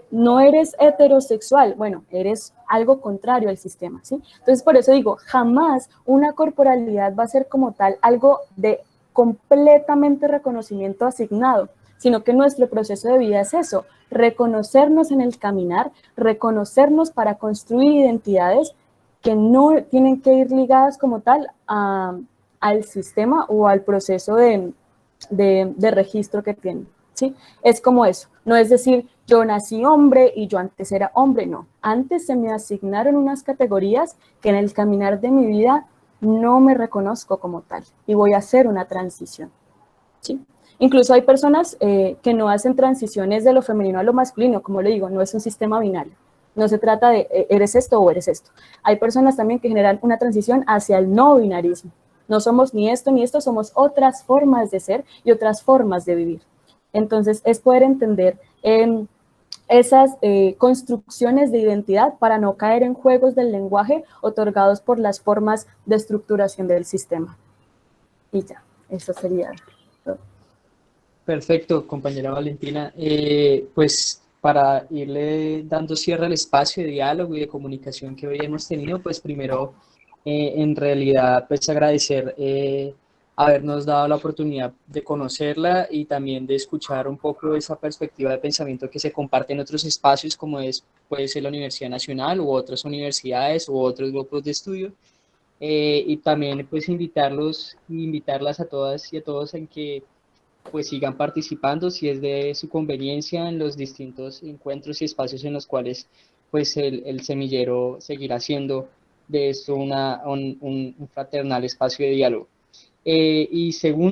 no eres heterosexual, bueno, eres algo contrario al sistema, ¿sí? Entonces, por eso digo, jamás una corporalidad va a ser como tal algo de completamente reconocimiento asignado, sino que nuestro proceso de vida es eso, reconocernos en el caminar, reconocernos para construir identidades que no tienen que ir ligadas como tal al sistema o al proceso de registro que tienen, ¿sí? Es como eso, no es decir, yo nací hombre y yo antes era hombre, no. Antes se me asignaron unas categorías que en el caminar de mi vida no me reconozco como tal y voy a hacer una transición, ¿sí? Incluso hay personas que no hacen transiciones de lo femenino a lo masculino, como le digo, no es un sistema binario. No se trata de eres esto o eres esto. Hay personas también que generan una transición hacia el no binarismo. No somos ni esto ni esto, somos otras formas de ser y otras formas de vivir. Entonces, es poder entender esas construcciones de identidad para no caer en juegos del lenguaje otorgados por las formas de estructuración del sistema. Y ya, eso sería todo. Perfecto, compañera Valentina. Pues para irle dando cierre al espacio de diálogo y de comunicación que hoy hemos tenido, pues primero, en realidad, pues agradecer habernos dado la oportunidad de conocerla y también de escuchar un poco esa perspectiva de pensamiento que se comparte en otros espacios, como puede ser la Universidad Nacional u otras universidades u otros grupos de estudio. Y también pues invitarlas a todas y a todos en que pues sigan participando si es de su conveniencia en los distintos encuentros y espacios en los cuales pues el semillero seguirá siendo de esto un fraternal espacio de diálogo. Y segundo,